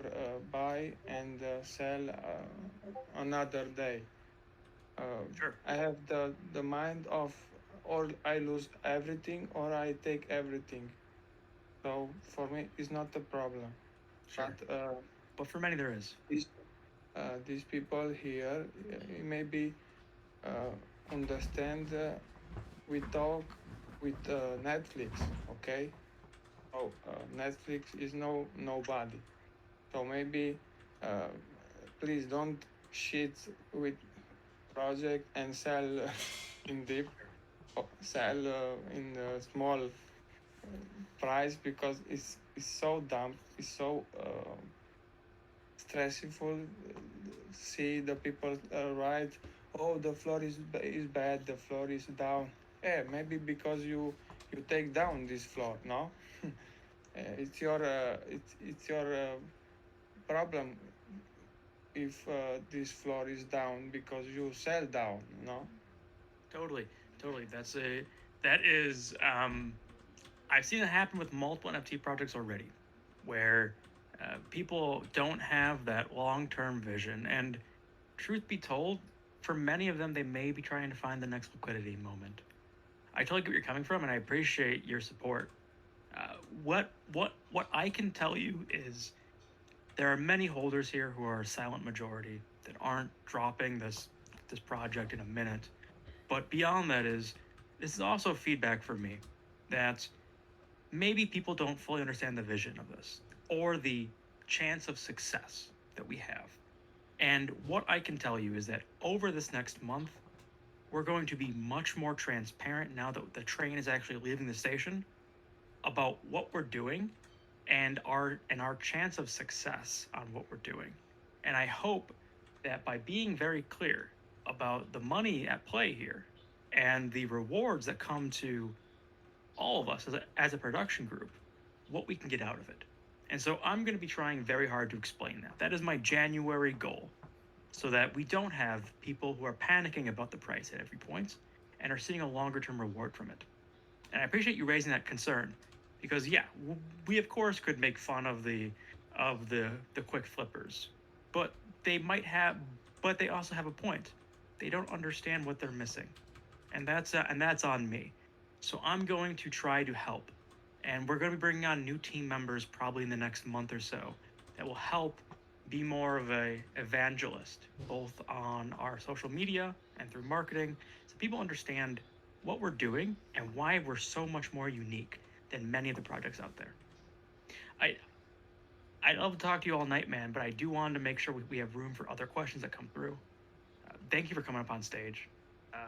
buy and sell another day. Sure. I have the mind of or I lose everything or I take everything. So for me, it's not a problem. Sure. But But for many, there is. these these people here maybe uh, understand. We talk with Netflix, okay? So Netflix is nobody. So maybe uh, please don't shit with project and sell in deep, or sell in a small price because it's so dumb, it's so stressful. See the people write, oh the floor is bad, the floor is down. Yeah, maybe because you take down this floor, no? It's your problem if this floor is down because you sell down, no? Totally. Totally. That is, I've seen it happen with multiple NFT projects already, where people don't have that long term vision. And truth be told, for many of them, they may be trying to find the next liquidity moment. I totally get where you're coming from, and I appreciate your support. What I can tell you is there are many holders here who are a silent majority that aren't dropping this project in a minute. But beyond that is this is also feedback for me that maybe people don't fully understand the vision of this or the chance of success that we have. And what I can tell you is that over this next month, we're going to be much more transparent now that the train is actually leaving the station about what we're doing and our chance of success on what we're doing. And I hope that by being very clear about the money at play here and the rewards that come to all of us as a production group, what we can get out of it. And so I'm going to be trying very hard to explain that. That is my January goal, so that we don't have people who are panicking about the price at every point and are seeing a longer term reward from it. And I appreciate you raising that concern because yeah, we of course could make fun of the quick flippers, but they might have, but they also have a point. They don't understand what they're missing, and that's on me. So I'm going to try to help, and we're going to be bringing on new team members probably in the next month or so that will help be more of a evangelist both on our social media and through marketing so people understand what we're doing and why we're so much more unique than many of the projects out there. I I'd love to talk to you all night, man, but I do want to make sure we have room for other questions that come through. Thank you for coming up on stage. Um,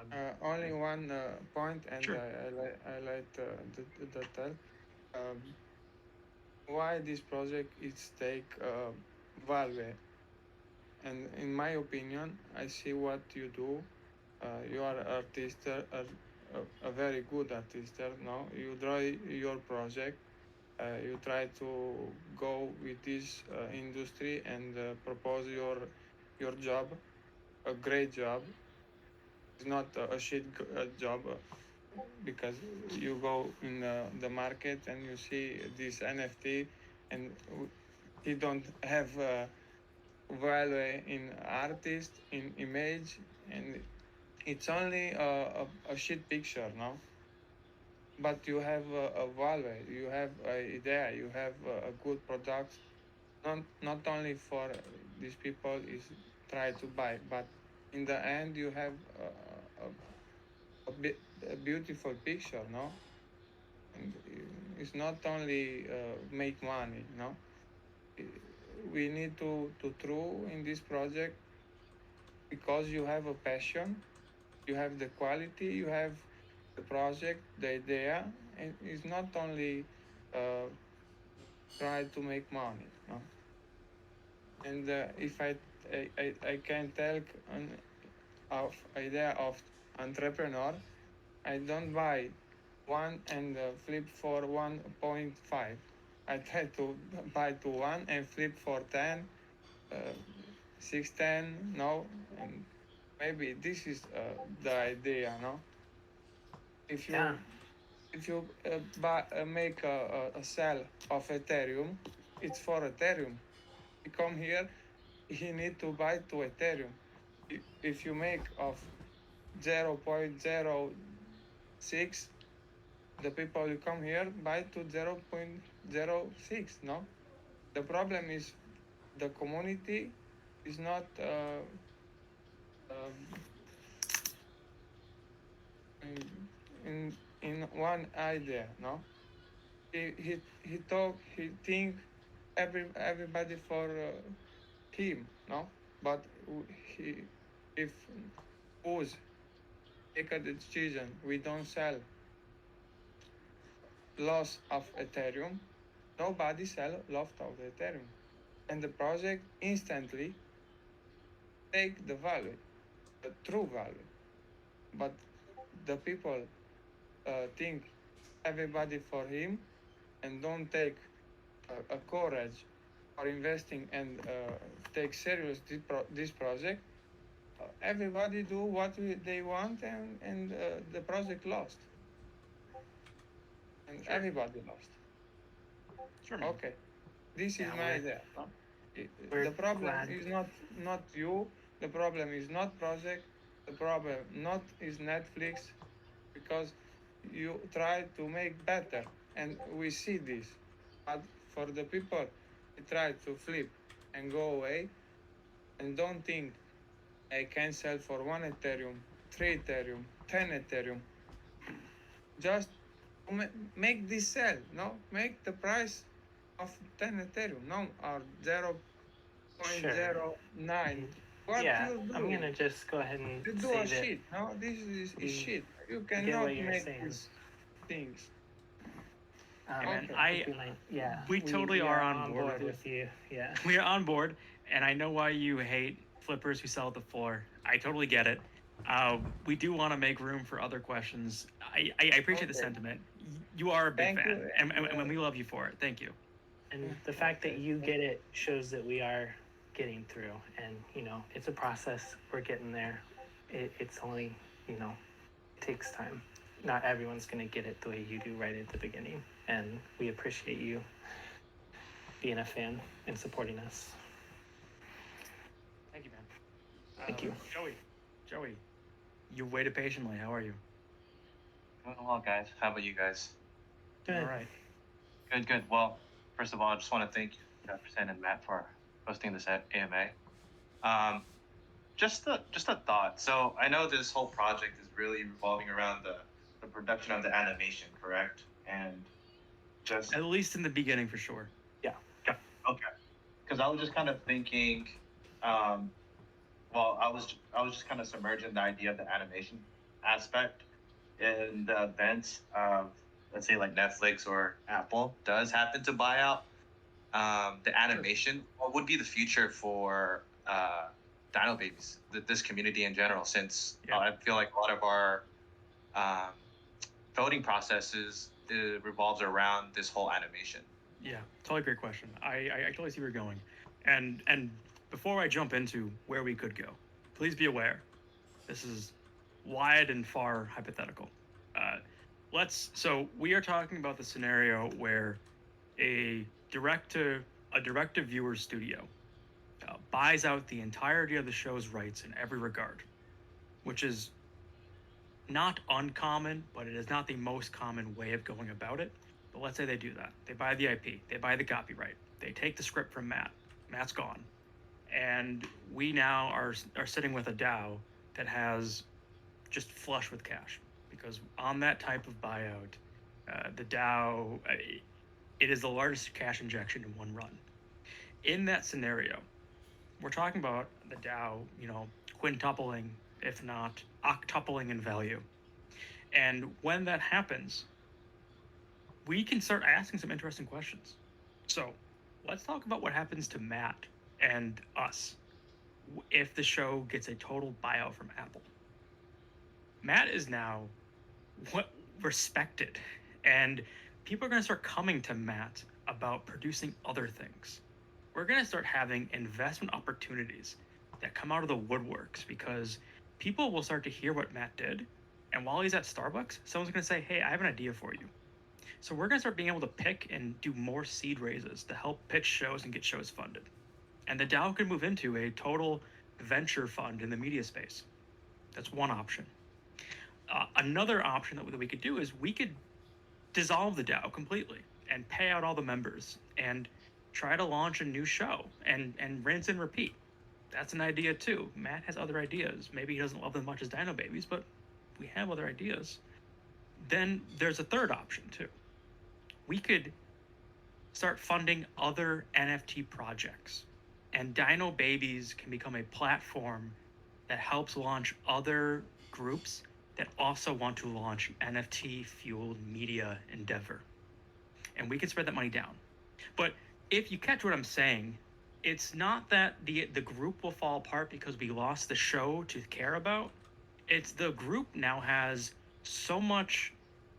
Only one point, and sure. I like the tell. Um, why this project is take value, and in my opinion, I see what you do. You are artist, a very good artist. No, you draw your project. You try to go with this industry and propose your job, a great job. It's not a shit job because you go in the market and you see this NFT and he don't have value in artist, in image, and it's only a shit picture, no? But you have a value, you have an idea, you have a good product. Not only for these people is try to buy, but in the end you have a beautiful picture, no? And it's not only make money, no? We need to true in this project because you have a passion, you have the quality, you have the project, the idea, and it's not only uh, try to make money, no? And if I can tell of idea of entrepreneur, I don't buy one and flip for 1.5. I try to buy to one and flip for 10, uh, 610, no, and maybe this is the idea, no? If Yeah. you make a sell of Ethereum, it's for Ethereum. You come here, you need to buy to Ethereum. If you make of 0.06, the people who come here buy to 0.06, no? The problem is the community is not um, in one idea, no? He talk, he think everybody for him, no? But he, if us take a decision, we don't sell loss of Ethereum, nobody sell loss of Ethereum. And the project instantly take the value, the true value. But the people think everybody for him and don't take a courage for investing and take serious this project. Everybody do what they want and the project lost. And Sure. everybody lost. Sure, man. Okay, this is Yeah, my idea. No? we're The problem glad. is not you. The problem is not project. The problem not is Netflix, because you try to make better, and we see this. But for the people, they try to flip and go away, and don't think I can sell for 1 Ethereum, 3 Ethereum, 10 Ethereum. Just make this sell. No, make the price of 10 Ethereum. No, or zero point Sure. zero 0.09. What Yeah, you're I'm doing? gonna just go ahead and You do say a that shit. No, this is we shit. You get what cannot you're make saying. these things. Hey, man, Okay. we totally we are are on board with you. Yeah. We are on board, and I know why you hate flippers who sell at the floor. I totally get it. We do want to make room for other questions. I appreciate the Okay. sentiment. You are a big Thank fan, you. and we love you for it. Thank you. And the fact that Okay. you get it shows that we are getting through. And, it's a process. We're getting there. It's only, it takes time. Not everyone's going to get it the way you do right at the beginning. And we appreciate you being a fan and supporting us. Thank you, man. Thank you. Joey, you waited patiently. How are you? Doing well, guys. How about you guys? Good. All right. Good. Well, first of all, I just want to thank Jefferson and Matt for hosting this AMA. Just a thought. So I know this whole project is really revolving around the production of the animation, correct? And just At least in the beginning, for sure. Yeah. okay, because I was just kind of thinking. Well, I was just kind of submerged in the idea of the animation aspect in the event of, let's say, like Netflix or Apple does happen to buy out the animation. What would be the future for Dino Babies, this community in general? Since Yeah. I feel like a lot of our um, voting processes revolves around this whole animation. Yeah, totally great question. I totally see where you're going, and before I jump into where we could go, please be aware, this is wide and far hypothetical. So we are talking about the scenario where a direct to viewer studio buys out the entirety of the show's rights in every regard, which is not uncommon, but it is not the most common way of going about it. But let's say they do that. They buy the IP, they buy the copyright, they take the script from Matt. Matt's gone. And we now are sitting with a DAO that has just flush with cash. Because on that type of buyout, the DAO, it is the largest cash injection in one run. In that scenario, we're talking about the DAO, quintupling, if not octupling in value. And when that happens, we can start asking some interesting questions. So let's talk about what happens to Matt and us if the show gets a total buyout from Apple. Matt is now what respected, and people are going to start coming to Matt about producing other things. We're going to start having investment opportunities that come out of the woodworks because people will start to hear what Matt did, and while he's at Starbucks, someone's going to say, "Hey, I have an idea for you." So we're going to start being able to pick and do more seed raises to help pitch shows and get shows funded. And the DAO could move into a total venture fund in the media space. That's one option. Another option that we could do is we could dissolve the DAO completely and pay out all the members and try to launch a new show and rinse and repeat. That's an idea too. Matt has other ideas. Maybe he doesn't love them as much as Dino Babies, but we have other ideas. Then there's a third option too. We could start funding other NFT projects, and Dino Babies can become a platform that helps launch other groups that also want to launch NFT fueled media endeavor. And we can spread that money down. But if you catch what I'm saying, it's not that the group will fall apart because we lost the show to care about. It's the group now has so much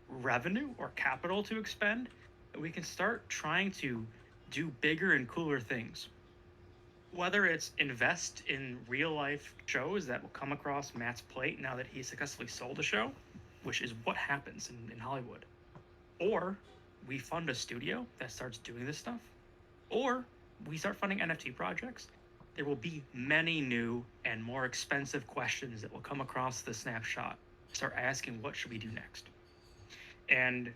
revenue or capital to expend that we can start trying to do bigger and cooler things. Whether it's invest in real life shows that will come across Matt's plate now that he successfully sold a show, which is what happens in Hollywood, or we fund a studio that starts doing this stuff, or we start funding NFT projects. There will be many new and more expensive questions that will come across the snapshot. Start asking, what should we do next? And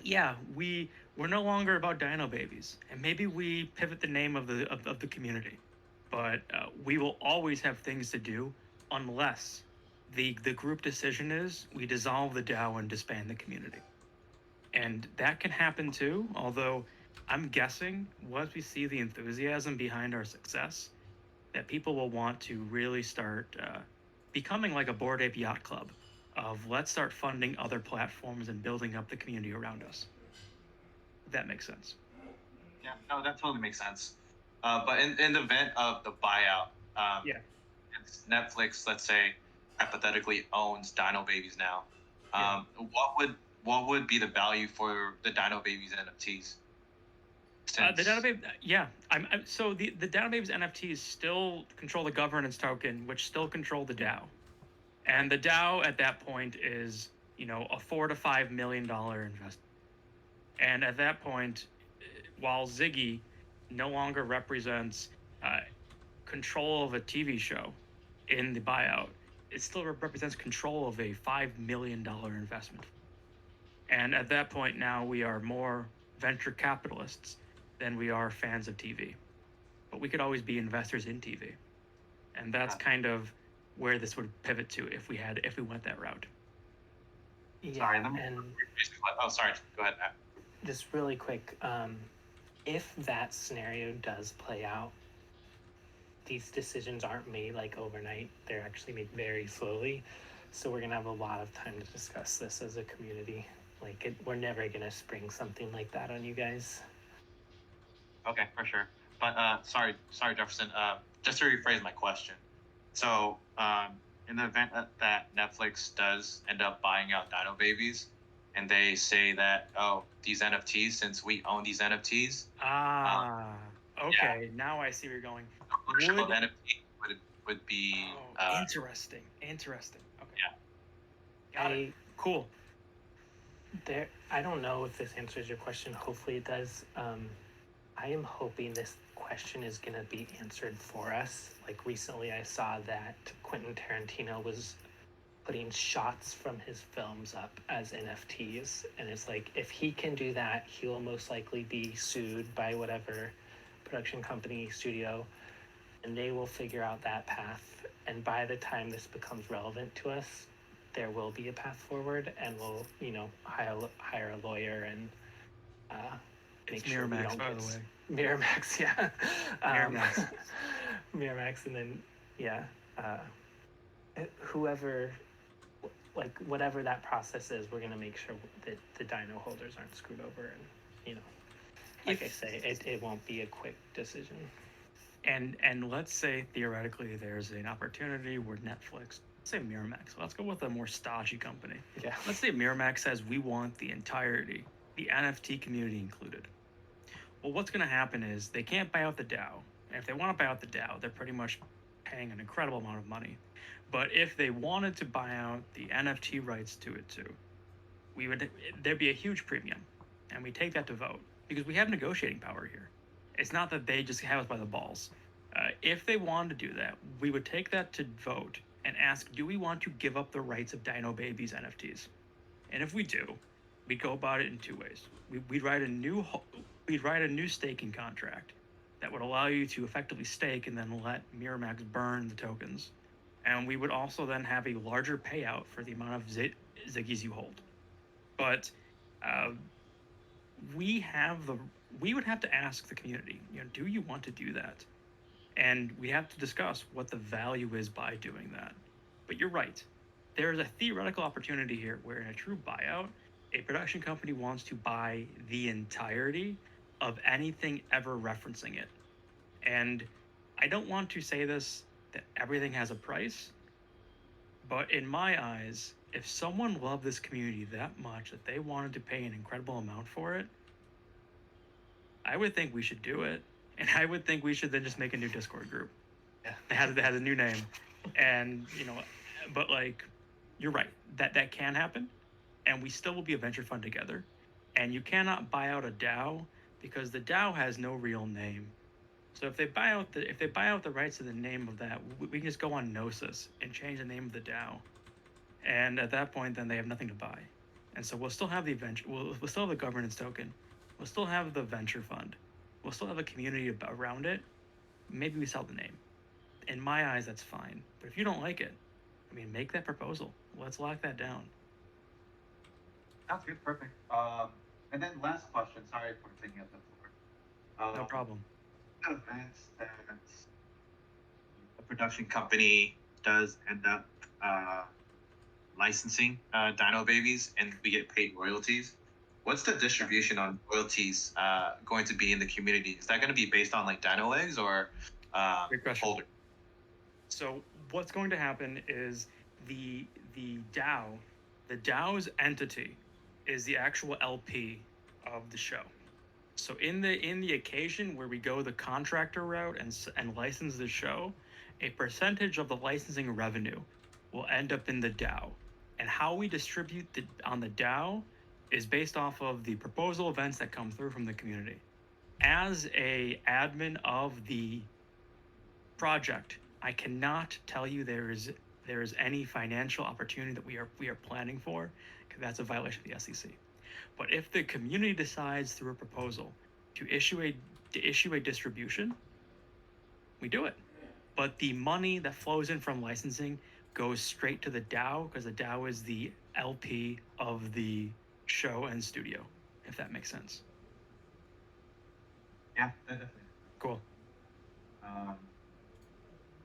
yeah, we're no longer about Dino Babies, and maybe we pivot the name of the community, but we will always have things to do unless the group decision is we dissolve the DAO and disband the community, and that can happen too. Although I'm guessing once we see the enthusiasm behind our success, that people will want to really start becoming like a Bored Ape Yacht Club of let's start funding other platforms and building up the community around us. If that makes sense. Yeah, no, that totally makes sense. But in the event of the buyout, Yeah. if Netflix, let's say, hypothetically owns Dino Babies now, what would be the value for the Dino Babies NFTs? The Dino Babies, yeah. So the Dino Babies NFTs still control the governance token, which still control the DAO, and the DAO at that point is a $4 to $5 million investment. And at that point, while Ziggy no longer represents control of a TV show in the buyout, it still represents control of a $5 million investment. And at that point now we are more venture capitalists than we are fans of TV. But we could always be investors in TV. And that's kind of where this would pivot to if we went that route. Yeah, sorry, and sorry, go ahead, Matt. just really quick, if that scenario does play out, these decisions aren't made like overnight. They're actually made very slowly. So we're gonna have a lot of time to discuss this as a community. We're never gonna spring something like that on you guys. Okay, for sure. But sorry, Jefferson. Just to rephrase my question. So, in the event that Netflix does end up buying out Dino Babies, and they say that, oh, these NFTs, since we own these NFTs, okay. Now I see where you're going. ownership of NFT would be interesting. Okay. Yeah. Got it. Cool. I don't know if this answers your question. Hopefully it does. I am hoping this question is going to be answered for us. Like recently I saw that Quentin Tarantino was putting shots from his films up as NFTs. And it's like, if he can do that, he will most likely be sued by whatever production company, studio, and they will figure out that path. And by the time this becomes relevant to us, there will be a path forward, and we'll, hire a lawyer and It's Miramax, by the way. Miramax, yeah. Miramax. Miramax, and then, yeah. Whoever, like whatever that process is, we're gonna make sure that the Dino holders aren't screwed over, and you know, like I say, it won't be a quick decision. And let's say theoretically there's an opportunity where Netflix, say Miramax, let's go with a more stodgy company. Yeah. Let's say Miramax says we want the entirety, the NFT community included. Well, what's going to happen is they can't buy out the DAO. And if they want to buy out the DAO, they're pretty much paying an incredible amount of money. But if they wanted to buy out the NFT rights to it too, there'd be a huge premium, and we take that to vote because we have negotiating power here. It's not that they just have us by the balls. If they wanted to do that, we would take that to vote and ask, do we want to give up the rights of Dino Babies NFTs? And if we do, we'd go about it in two ways. We'd write a new staking contract that would allow you to effectively stake and then let Miramax burn the tokens. And we would also then have a larger payout for the amount of Ziggies you hold. But we would have to ask the community, do you want to do that? And we have to discuss what the value is by doing that. But you're right. There's a theoretical opportunity here where in a true buyout, a production company wants to buy the entirety of anything ever referencing it. And I don't want to say this, that everything has a price, but in my eyes, if someone loved this community that much that they wanted to pay an incredible amount for it, I would think we should do it. And I would think we should then just make a new Discord group. Yeah. That has a new name. And, but like, you're right. That can happen. And we still will be a venture fund together. And you cannot buy out a DAO because the DAO has no real name. So if they buy out the rights to the name of that, we can just go on Gnosis and change the name of the DAO. And at that point, then they have nothing to buy. And so we'll still have the we'll still have the governance token. We'll still have the venture fund. We'll still have a community around it. Maybe we sell the name. In my eyes, that's fine. But if you don't like it, make that proposal. Let's lock that down. Sounds good. Perfect. And then last question. Sorry for taking up the floor. No problem. Events that a production company does end up licensing Dino Babies, and we get paid royalties. What's the distribution on royalties going to be in the community? Is that going to be based on like Dino eggs or Great question. holder? So what's going to happen is the DAO, the DAO's entity is the actual LP of the show. So in the occasion where we go the contractor route and license the show, a percentage of the licensing revenue will end up in the DAO. And how we distribute on the DAO is based off of the proposal events that come through from the community. As a admin of the project, I cannot tell you there is any financial opportunity that we are planning for, because that's a violation of the SEC. But if the community decides through a proposal to issue a distribution, we do it. But the money that flows in from licensing goes straight to the DAO, because the DAO is the LP of the show and studio, if that makes sense. Yeah, definitely. Cool.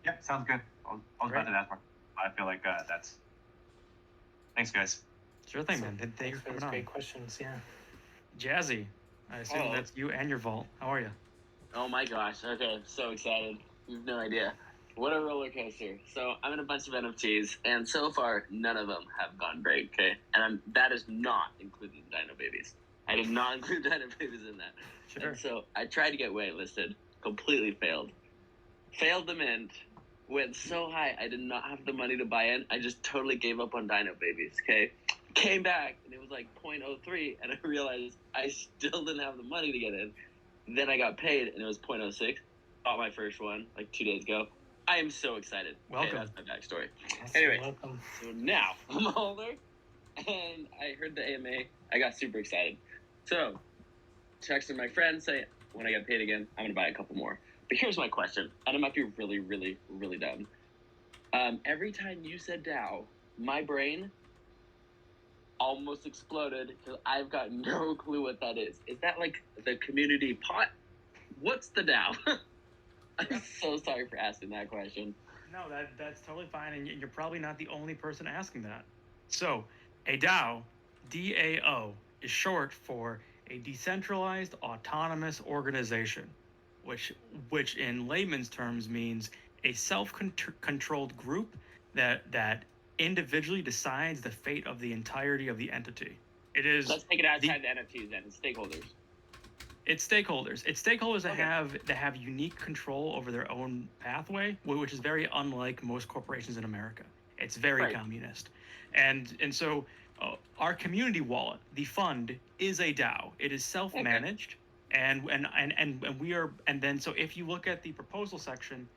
Yeah, sounds good. I was about to ask more. I feel like that's. Thanks, guys. Sure thing, man. Thank you for those coming on. great questions. Yeah. Jazzy, I assume that's you and your vault. How are you? Oh my gosh. Okay, I'm so excited. You have no idea. What a roller coaster. So I'm in a bunch of NFTs, and so far, none of them have gone great, okay? And that is not including Dino Babies. I did not include Dino Babies in that. Sure. And so I tried to get waitlisted, completely failed. Failed the mint, went so high, I did not have the money to buy in. I just totally gave up on Dino Babies, okay? Came back, and it was like 0.03, and I realized I still didn't have the money to get in. Then I got paid, and it was 0.06. Bought my first one like 2 days ago. I am so excited. Welcome. Okay, that's my backstory. Awesome. Anyway, Welcome. so now I'm a holder, and I heard the AMA. I got super excited. So, texted my friend, say, when I get paid again, I'm going to buy a couple more. But here's my question, and it might be really, really, really dumb. Every time you said DAO, my brain almost exploded because I've got no clue what that is. Is that like the community pot? What's the DAO? I'm so sorry for asking that question. No, that's totally fine, and you're probably not the only person asking that. So, a DAO, DAO, is short for a decentralized autonomous organization, which which in layman's terms means a self-controlled group that individually decides the fate of the entirety of the entity. It is Let's take it outside the NFTs then. Stakeholders. It's stakeholders. It's stakeholders that Okay. have unique control over their own pathway, which is very unlike most corporations in America. It's very Right. communist, and so our community wallet, the fund, is a DAO. It is self-managed, and we are, and then so if you look at the proposal section,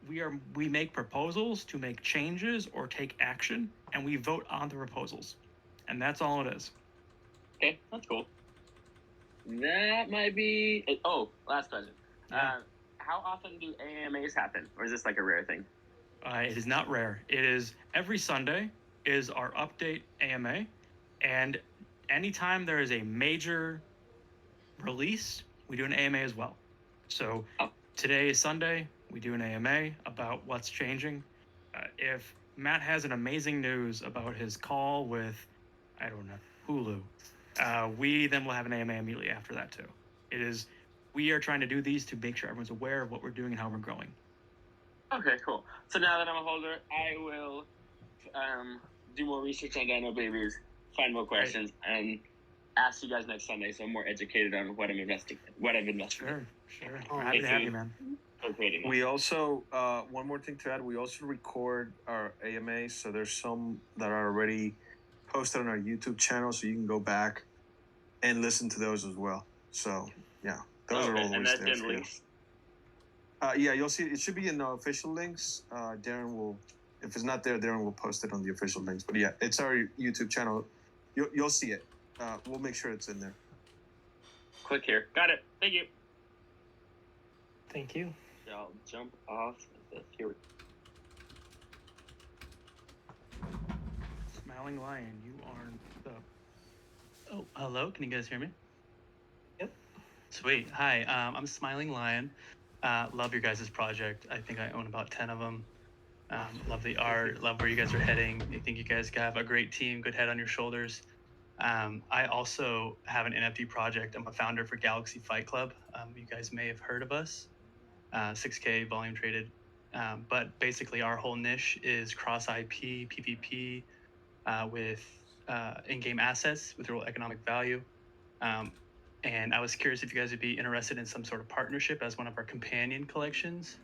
we make proposals to make changes or take action, and we vote on the proposals, and that's all it is. Okay, that's cool. That might be. Oh, last question. Yeah. How often do AMAs happen, or is this like a rare thing? It is not rare. It is every Sunday is our update AMA, and anytime there is a major release, we do an AMA as well. So today is Sunday. We do an AMA about what's changing. If Matt has an amazing news about his call with, I don't know, Hulu, we then will have an AMA immediately after that too. We are trying to do these to make sure everyone's aware of what we're doing and how we're growing. Okay, cool. So now that I'm a holder, I will do more research on Dino Babies, find more questions, and ask you guys next Sunday so I'm more educated on what I'm investing in, what I've invested in. Sure. We're happy to have you, man. We also, one more thing to add, we also record our AMAs. So there's some that are already posted on our YouTube channel. So you can go back and listen to those as well. So, yeah, those are always and that's there in for you. links. Yeah, you'll see. It should be in the official links. Darren will, if it's not there, Darren will post it on the official links. But yeah, it's our YouTube channel. You'll see it. We'll make sure it's in there. Click here. Got it. Thank you. Thank you. I'll jump off here. Smiling Lion, you are the. Oh, hello. Can you guys hear me? Yep. Sweet. Hi. I'm Smiling Lion. Love your guys' project. I think I own about 10 of them. Love the art. Love where you guys are heading. I think you guys have a great team, good head on your shoulders. I also have an NFT project. I'm a founder for Galaxy Fight Club. You guys may have heard of us. 6K volume traded. But basically, our whole niche is cross IP, PvP, with in-game assets with real economic value. And I was curious if you guys would be interested in some sort of partnership as one of our companion collections.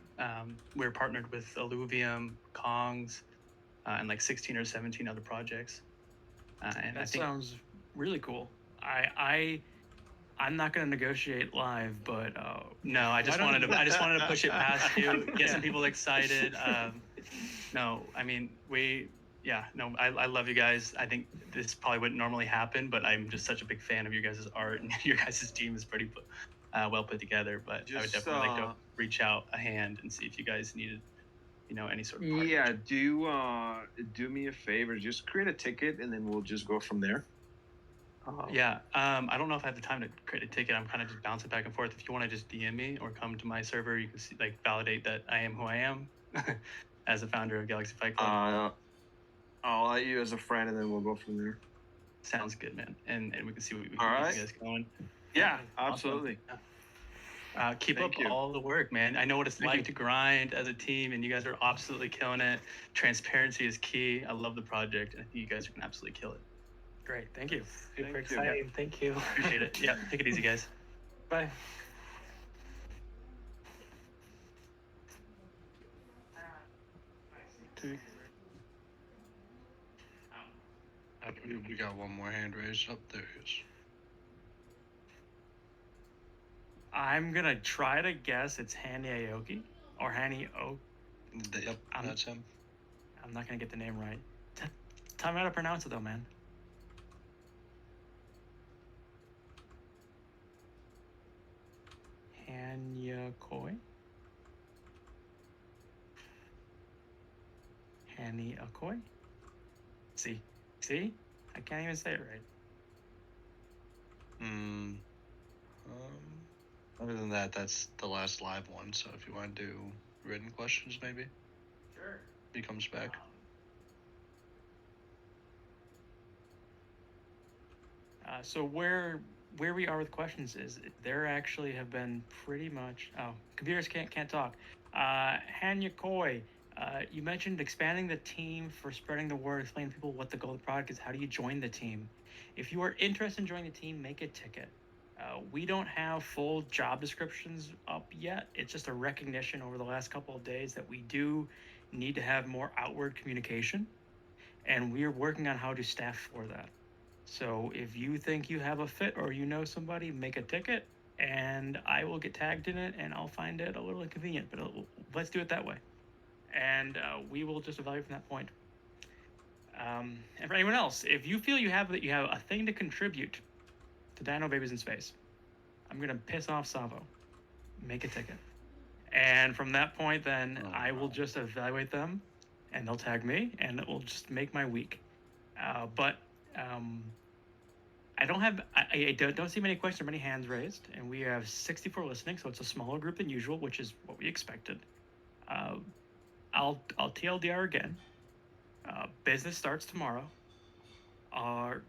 We're partnered with Alluvium, Kongs, and like 16 or 17 other projects. And That I think sounds really cool. I'm not going to negotiate live, but no, I just wanted to push it past you, get some people excited. No, I mean I love you guys. I think this probably wouldn't normally happen, but I'm just such a big fan of your guys' art, and your guys' team is pretty well put together. But I would definitely like to reach out a hand and see if you guys needed, any sort of partnership. Yeah, do me a favor. Just create a ticket, and then we'll just go from there. Yeah, I don't know if I have the time to create a ticket. I'm kind of just bouncing back and forth. If you want to just DM me or come to my server, you can see, validate that I am who I am as a founder of Galaxy Fight Club. I'll add you as a friend, and then we'll go from there. Sounds good, man. And we can see what we All can right. get you guys going. Yeah, absolutely. Keep up all the work, man. I know what it's like to grind as a team, and you guys are absolutely killing it. Transparency is key. I love the project, and I think you guys are going to absolutely kill it. Great. Thank you. Super exciting. Thank you. Appreciate it. Yeah. Take it easy, guys. Bye. We got one more hand raised up there. Yes. I'm gonna try to guess it's Hani Aoki or Hani O. Yep, that's him. I'm not gonna get the name right. Tell me how to pronounce it though, man. Hanyakoi? Hani Akoi? See? I can't even say it right. Other than that, that's the last live one. So if you want to do written questions, maybe. Sure. He comes back. So where we are with questions is there actually have been pretty much computers can't talk. Hanya Koi, you mentioned expanding the team for spreading the word, explaining to people what the goal of the product is. How do you join the team? If you are interested in joining the team, make a ticket. We don't have full job descriptions up yet. It's just a recognition over the last couple of days that we do need to have more outward communication, and we are working on how to staff for that. So if you think you have a fit or you know somebody, make a ticket, and I will get tagged in it, and I'll find it a little inconvenient, but let's do it that way, and we will just evaluate from that point. And for anyone else, if you feel you have a thing to contribute to Dino Babies in Space, I'm gonna piss off Savo. Make a ticket, and from that point, then I will just evaluate them, and they'll tag me, and it will just make my week. But I don't have I don't see many questions or many hands raised, and we have 64 listening, so it's a smaller group than usual, which is what we expected. Uh, I'll TLDR again. Business starts tomorrow. Our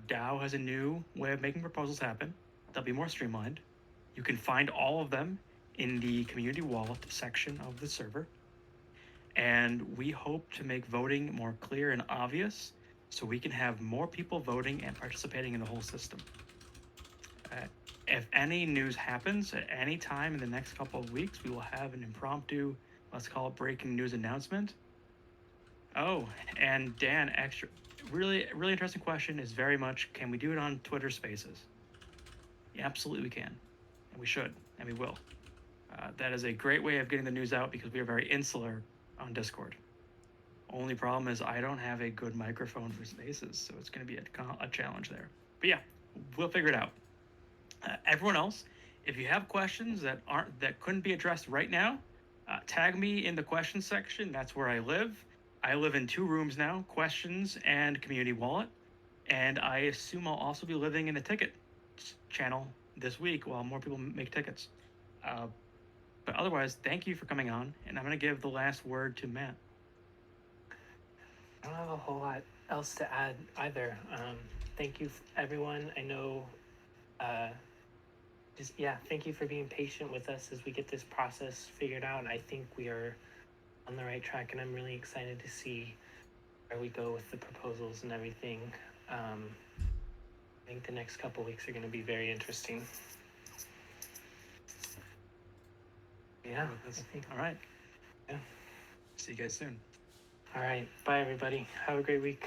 DAO has a new way of making proposals happen. They'll be more streamlined. You can find all of them in the community wallet section of the server. And we hope to make voting more clear and obvious so we can have more people voting and participating in the whole system. If any news happens at any time in the next couple of weeks, we will have an impromptu, let's call it breaking news announcement. Oh, and Dan, really interesting question is very much, can we do it on Twitter Spaces? Yeah, absolutely we can, and we should, and we will. That is a great way of getting the news out because we are very insular on Discord. Only problem is I don't have a good microphone for Spaces, so it's going to be a challenge there. But yeah, we'll figure it out. Everyone else, if you have questions that couldn't be addressed right now, tag me in the questions section. That's where I live. I live in 2 rooms now: questions and community wallet, and I assume I'll also be living in the ticket channel this week while more people make tickets. But otherwise, thank you for coming on, and I'm going to give the last word to Matt. I don't have a whole lot else to add either. Thank you, everyone. I know, thank you for being patient with us as we get this process figured out. I think we are on the right track, and I'm really excited to see where we go with the proposals and everything. I think the next couple weeks are going to be very interesting. Yeah, I think. All right. Yeah. See you guys soon. All right. Bye, everybody. Have a great week.